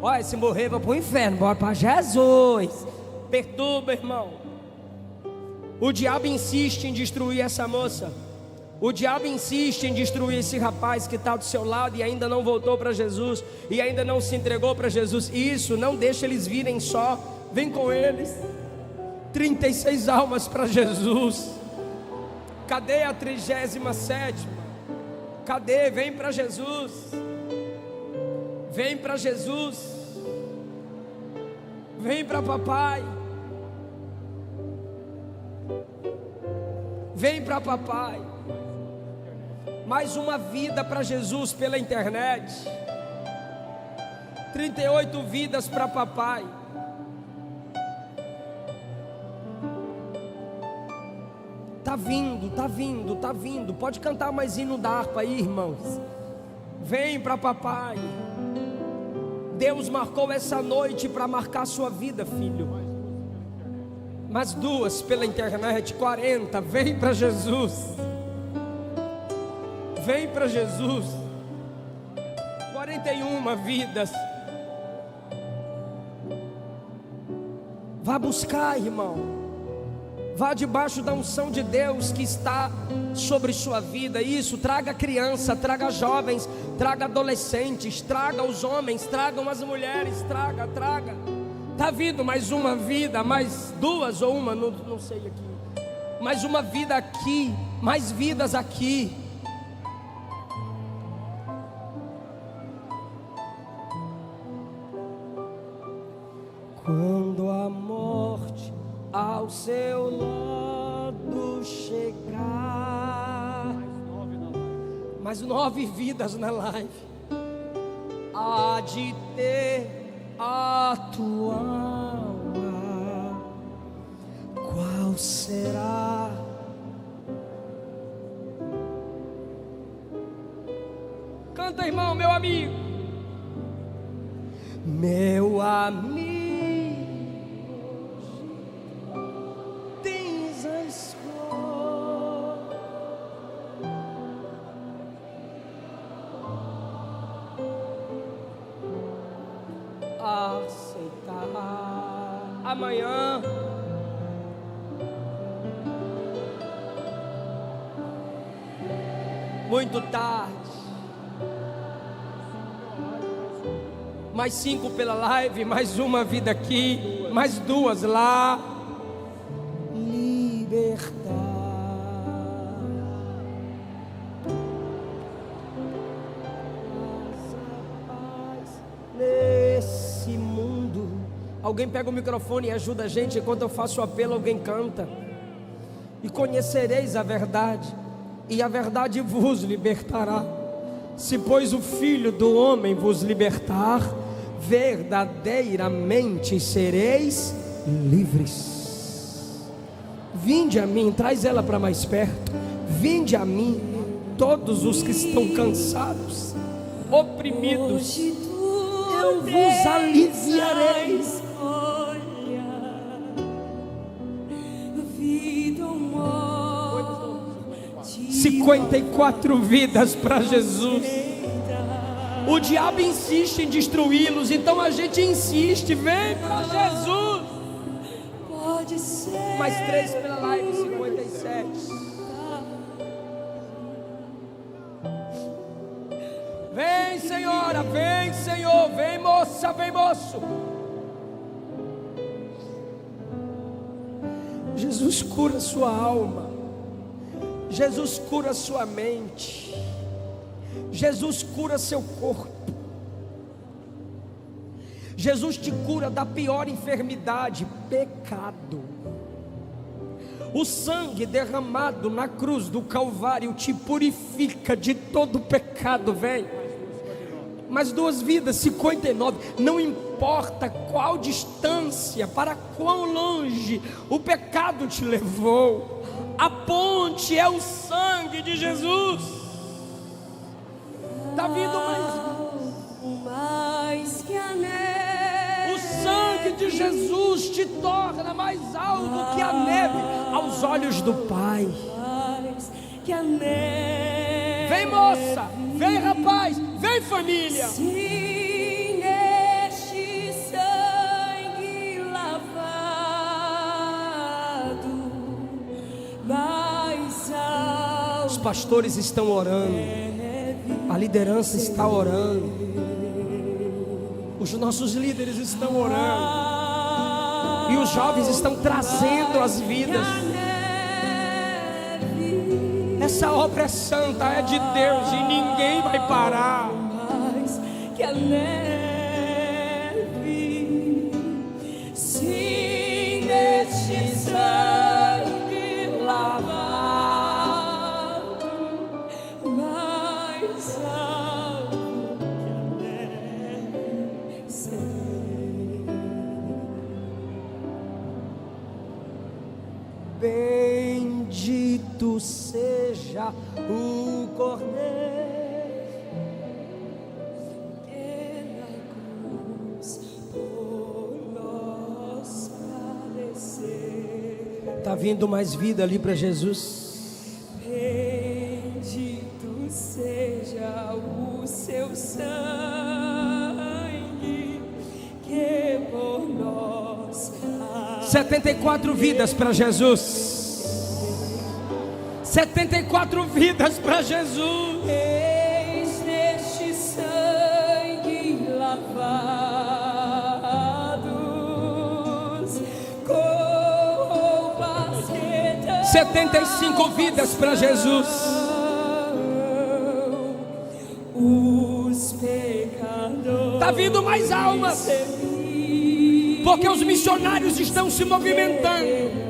Olha, se morrer vai para o inferno. Bora para Jesus. Perturba, irmão. O diabo insiste em destruir essa moça. O diabo insiste em destruir esse rapaz que está do seu lado e ainda não voltou para Jesus, e ainda não se entregou para Jesus. Isso, não deixa eles virem só. Vem com eles. 36 almas para Jesus. Cadê a 37ª? Cadê? Vem para Jesus. Vem para Jesus. Vem para papai. Vem para papai. Mais uma vida para Jesus pela internet. 38 vidas para papai. Tá vindo, tá vindo, tá vindo. Pode cantar mais hino da harpa aí, irmãos. Vem para papai. Deus marcou essa noite para marcar a sua vida, filho. Mais 2 pela internet, 40. Vem para Jesus. Vem para Jesus. 41 vidas. Vá buscar, irmão. Vá debaixo da unção de Deus que está sobre sua vida. Isso, traga criança, traga jovens, traga adolescentes, traga os homens, tragam as mulheres, traga. Está vindo mais uma vida, mais 2 ou uma, não sei aqui. Mais uma vida aqui, mais vidas aqui. Quando a morte ao seu lado chegar, mais 9 vidas na live. Há de ter a tua alma, qual será? Canta, irmão, meu amigo. Meu amigo, aceitar amanhã. Muito tarde. mais 5 pela live, mais uma vida aqui, mais 2 lá. Libertar. Nesse mundo. Alguém pega o microfone e ajuda a gente. Enquanto eu faço o apelo, alguém canta. E conhecereis a verdade, e a verdade vos libertará. Se pois o Filho do Homem vos libertar, verdadeiramente sereis livres. Vinde a mim, traz ela para mais perto. Vinde a mim, todos os que estão cansados, oprimidos, eu vos aliviarei. 54 vidas para Jesus. O diabo insiste em destruí-los, então a gente insiste, vem para Jesus. Pode ser. Mais 3 pela live, 57. Vem, senhora, vem, Senhor, vem, moça, vem, moço. Jesus cura sua alma. Jesus cura sua mente. Jesus cura seu corpo. Jesus te cura da pior enfermidade, pecado. O sangue derramado na cruz do Calvário te purifica de todo pecado, vem. Mais 2 vidas, 59. Não importa qual distância, para quão longe o pecado te levou, a ponte é o sangue de Jesus. Está vindo mais que a neve. O sangue de Jesus te torna mais alto que a neve aos olhos do Pai. Que a neve. Vem, moça, vem, rapaz, vem, família. Se neste sangue lavado, mais alto. Os pastores estão orando, a liderança está orando, os nossos líderes estão orando, e os jovens estão trazendo as vidas. Essa obra é santa, é de Deus, e ninguém vai parar. Mais que a neve, se neste sangue lavado, mais alto que a neve, bendito seja o Cordeiro que na cruz por nós padeceu. Está vindo mais vida ali para Jesus. Bendito seja o seu sangue que por nós 74 vidas para Jesus. 74 vidas para Jesus. Eis neste sangue lavados com basqueta. 75 vidas para Jesus. Os pecadores. Está vindo mais almas, porque os missionários estão se movimentando.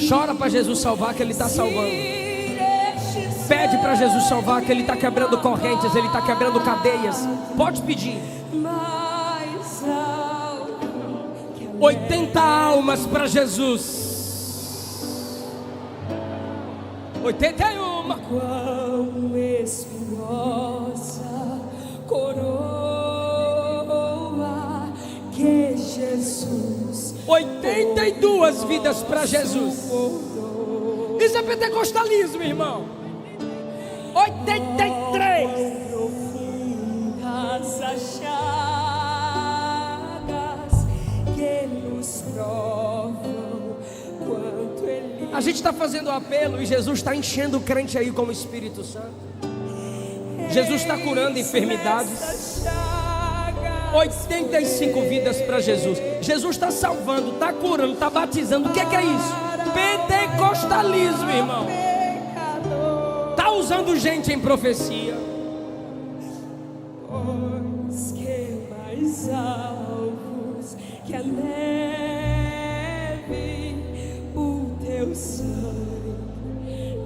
Chora para Jesus salvar, que Ele está salvando. Pede para Jesus salvar, que Ele está quebrando correntes, Ele está quebrando cadeias. Pode pedir. 80 almas para Jesus. 81. Quão espinhosa coroa que Jesus. 82 vidas para Jesus. Isso é pentecostalismo, irmão. 83. Profundas as chagas que nos provam quanto Ele. A gente está fazendo o apelo e Jesus está enchendo o crente aí com o Espírito Santo. Jesus está curando enfermidades. 85 vidas para Jesus. Jesus está salvando, está curando, está batizando. O que é isso? Pentecostalismo, irmão. Está usando gente em profecia. Pois que mais alvos que a neve, o teu sangue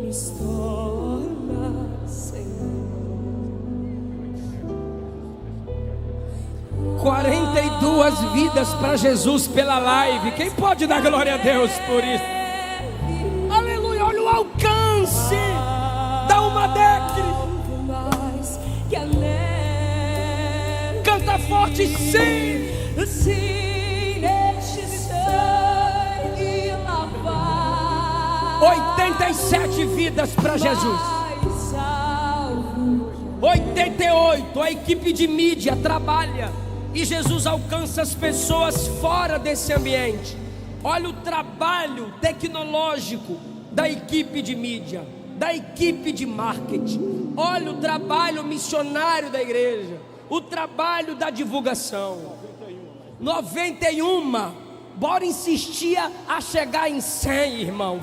nos torna, Senhor. 42 vidas para Jesus pela live. Quem pode dar glória a Deus por isso? Aleluia, olha o alcance da Umadec. Mais que a neve, Canta forte, sim. se neste sangue lavar. 87 vidas para Jesus. Mais alvo 88, a equipe de mídia trabalha e Jesus alcança as pessoas fora desse ambiente. Olha o trabalho tecnológico da equipe de mídia, da equipe de marketing. Olha o trabalho missionário da igreja, o trabalho da divulgação. 91, bora insistir a chegar em 100, irmão.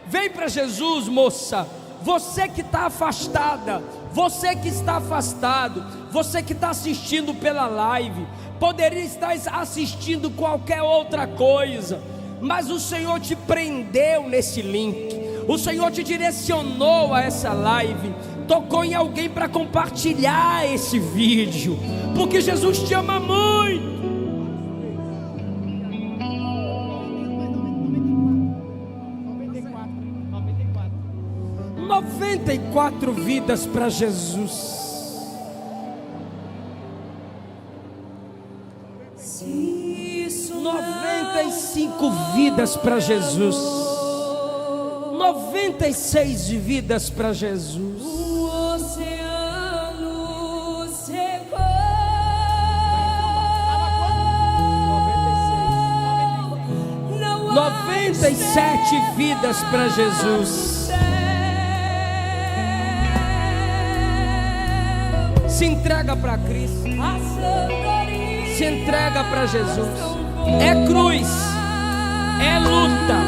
Vem para Jesus, moça. Você que está afastada, você que está afastado, você que está assistindo pela live, poderia estar assistindo qualquer outra coisa, mas o Senhor te prendeu nesse link, o Senhor te direcionou a essa live, tocou em alguém para compartilhar esse vídeo, porque Jesus te ama muito. 94 vidas para Jesus. se isso 95 vidas para Jesus. 96 vidas para Jesus. o oceano secou. 97 vidas para Jesus. Se entrega para Cristo. Se entrega para Jesus. É cruz, é luta,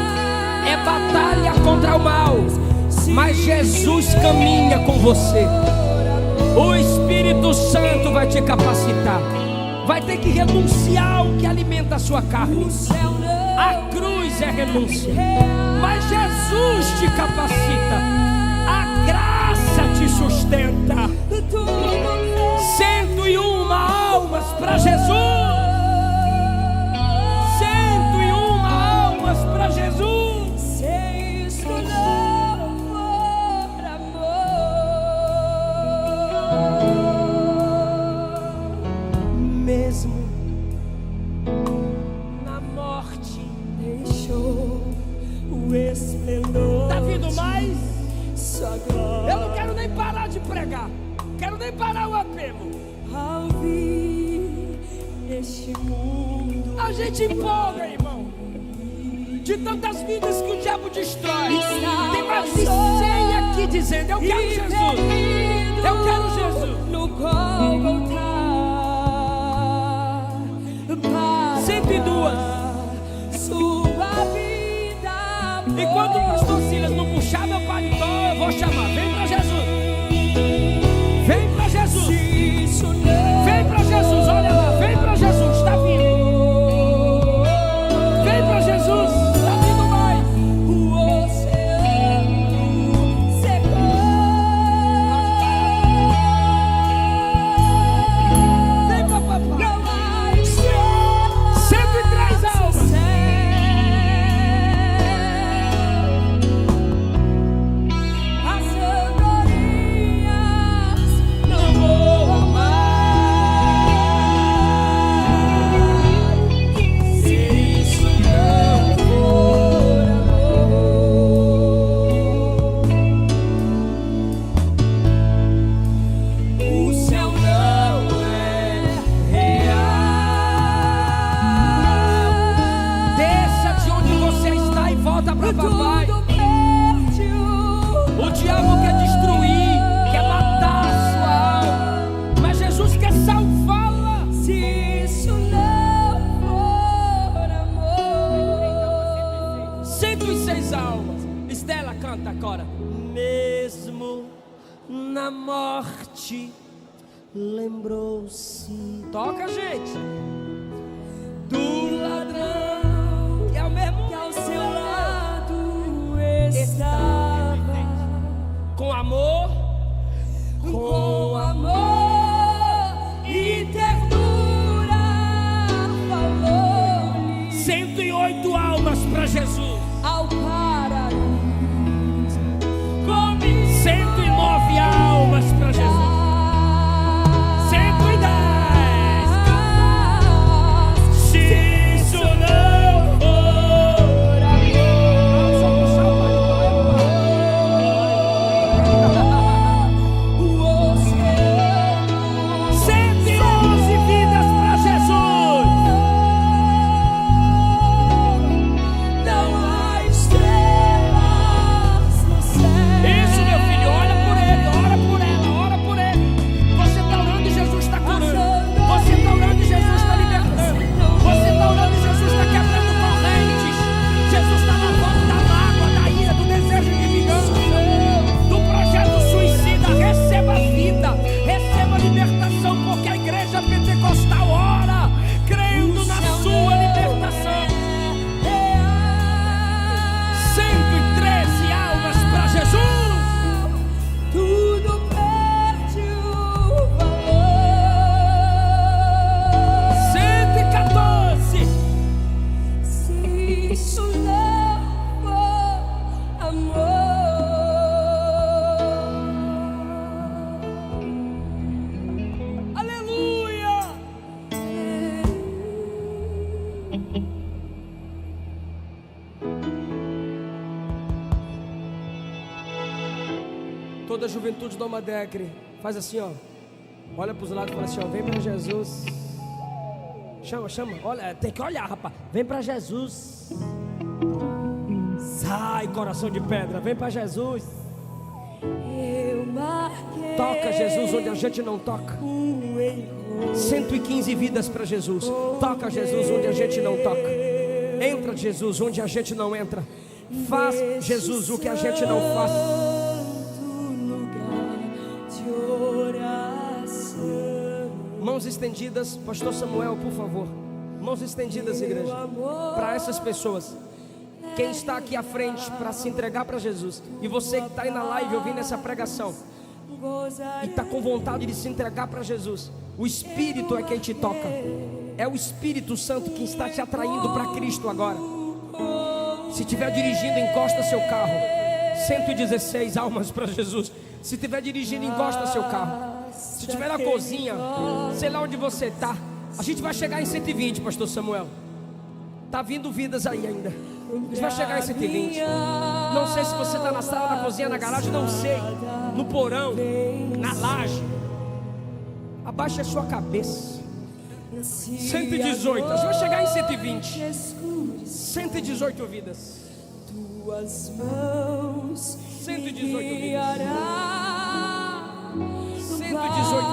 é batalha contra o mal, mas Jesus caminha com você. O Espírito Santo vai te capacitar. Vai ter que renunciar ao que alimenta a sua carne. A cruz é renúncia, mas Jesus te capacita. A graça te sustenta. 101 almas para Jesus. 101 almas para Jesus. Se isto não for amor, Mesmo na morte, deixou o esplendor. tá vindo mais? Sua glória. Eu não quero nem parar de pregar. Quero nem parar o apelo. Ao vir neste mundo, A gente empolga, irmão, de tantas vidas que o diabo destrói. Tem mais de 100 aqui dizendo: eu quero Jesus, eu quero Jesus. no qual voltar para 102. sua vida. Enquanto o pastor Silas não puxar meu paletó, eu vou chamar. Vem pra Jesus. Vem pra Jesus. Vem pra Jesus, olha lá. Vem pra Jesus, está vindo. Vem pra Jesus, está vindo mais. O oceano secou. Vem pra papai. Não há estrela 103 almas. no céu. A na morte lembrou-se. Toca, gente. Do ladrão que ao seu lado estava, com amor e ternura falou-lhe. 108 almas para Jesus. Ao paraíso. 109 almas para Jesus. 110. Se isso não for amor, 111 vidas para Jesus. Não há estrelas no céu. Isso, meu filho, olha por ele, ora por ela, ora por ele. Você está orando e Jesus está curando. Você está orando e Jesus está libertando. Você está orando e Jesus está quebrando correntes. Jesus está lavando da mágoa, da ira, do desejo de vingança, do projeto suicida. Receba vida, receba libertação, porque a igreja pentecostal ora, crendo na sua libertação. 113 almas para Jesus. Tudo perde o valor. 114. Se isso não for amor. Aleluia. Toda a juventude do Almadecre faz assim, ó. Olha para os lados e fala assim, ó. Vem para Jesus. Chama, chama. Olha, tem que olhar, rapaz. Vem para Jesus. Sai, coração de pedra. Vem para Jesus. Eu marquei. Toca Jesus onde a gente não toca. 115 vidas para Jesus. Toca Jesus onde a gente não toca. Entra Jesus onde a gente não entra. Faz Jesus o que a gente não faz. Mãos estendidas, pastor Samuel, por favor. Mãos estendidas, igreja, para essas pessoas. Quem está aqui à frente para se entregar para Jesus, e você que está aí na live ouvindo essa pregação e está com vontade de se entregar para Jesus, o Espírito é quem te toca. É o Espírito Santo que está te atraindo para Cristo agora. Se estiver dirigindo, encosta seu carro. 116 almas para Jesus. Se estiver dirigindo, encosta seu carro. Se estiver na cozinha, sei lá onde você está, a gente vai chegar em 120, pastor Samuel. Está vindo vidas aí ainda. A gente vai chegar em 120. Não sei se você está na sala, na cozinha, na garagem, não sei. No porão, na laje. Abaixa a sua cabeça. 118, a gente vai chegar em 120. 118 vidas. 118 vidas. 118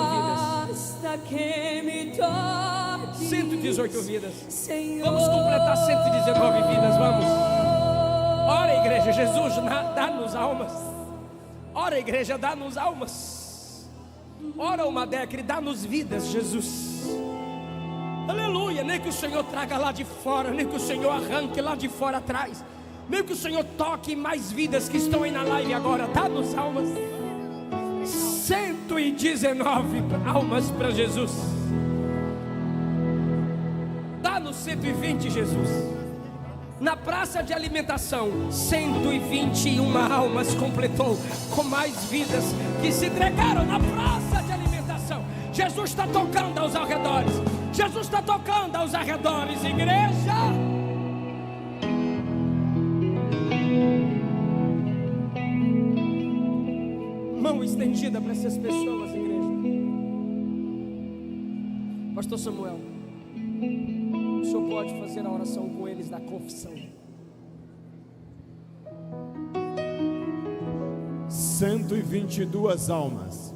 vidas. 118 vidas. Vamos completar 119 vidas, vamos. Ora, igreja, Jesus, dá-nos almas. Ora, igreja, dá-nos almas. Ora, Almadecre, dá-nos vidas, Jesus. Aleluia, nem que o Senhor traga lá de fora, nem que o Senhor arranque lá de fora atrás, nem que o Senhor toque mais vidas que estão aí na live agora. Dá-nos almas. 119 almas para Jesus. Dá-nos 120, Jesus. Na praça de alimentação, 121 almas completou, com mais vidas que se entregaram na praça de alimentação. Jesus está tocando aos arredores. Jesus está tocando aos arredores, igreja. Mão estendida para essas pessoas, igreja. Pastor Samuel, o senhor pode fazer a oração com eles da confissão. 122 almas.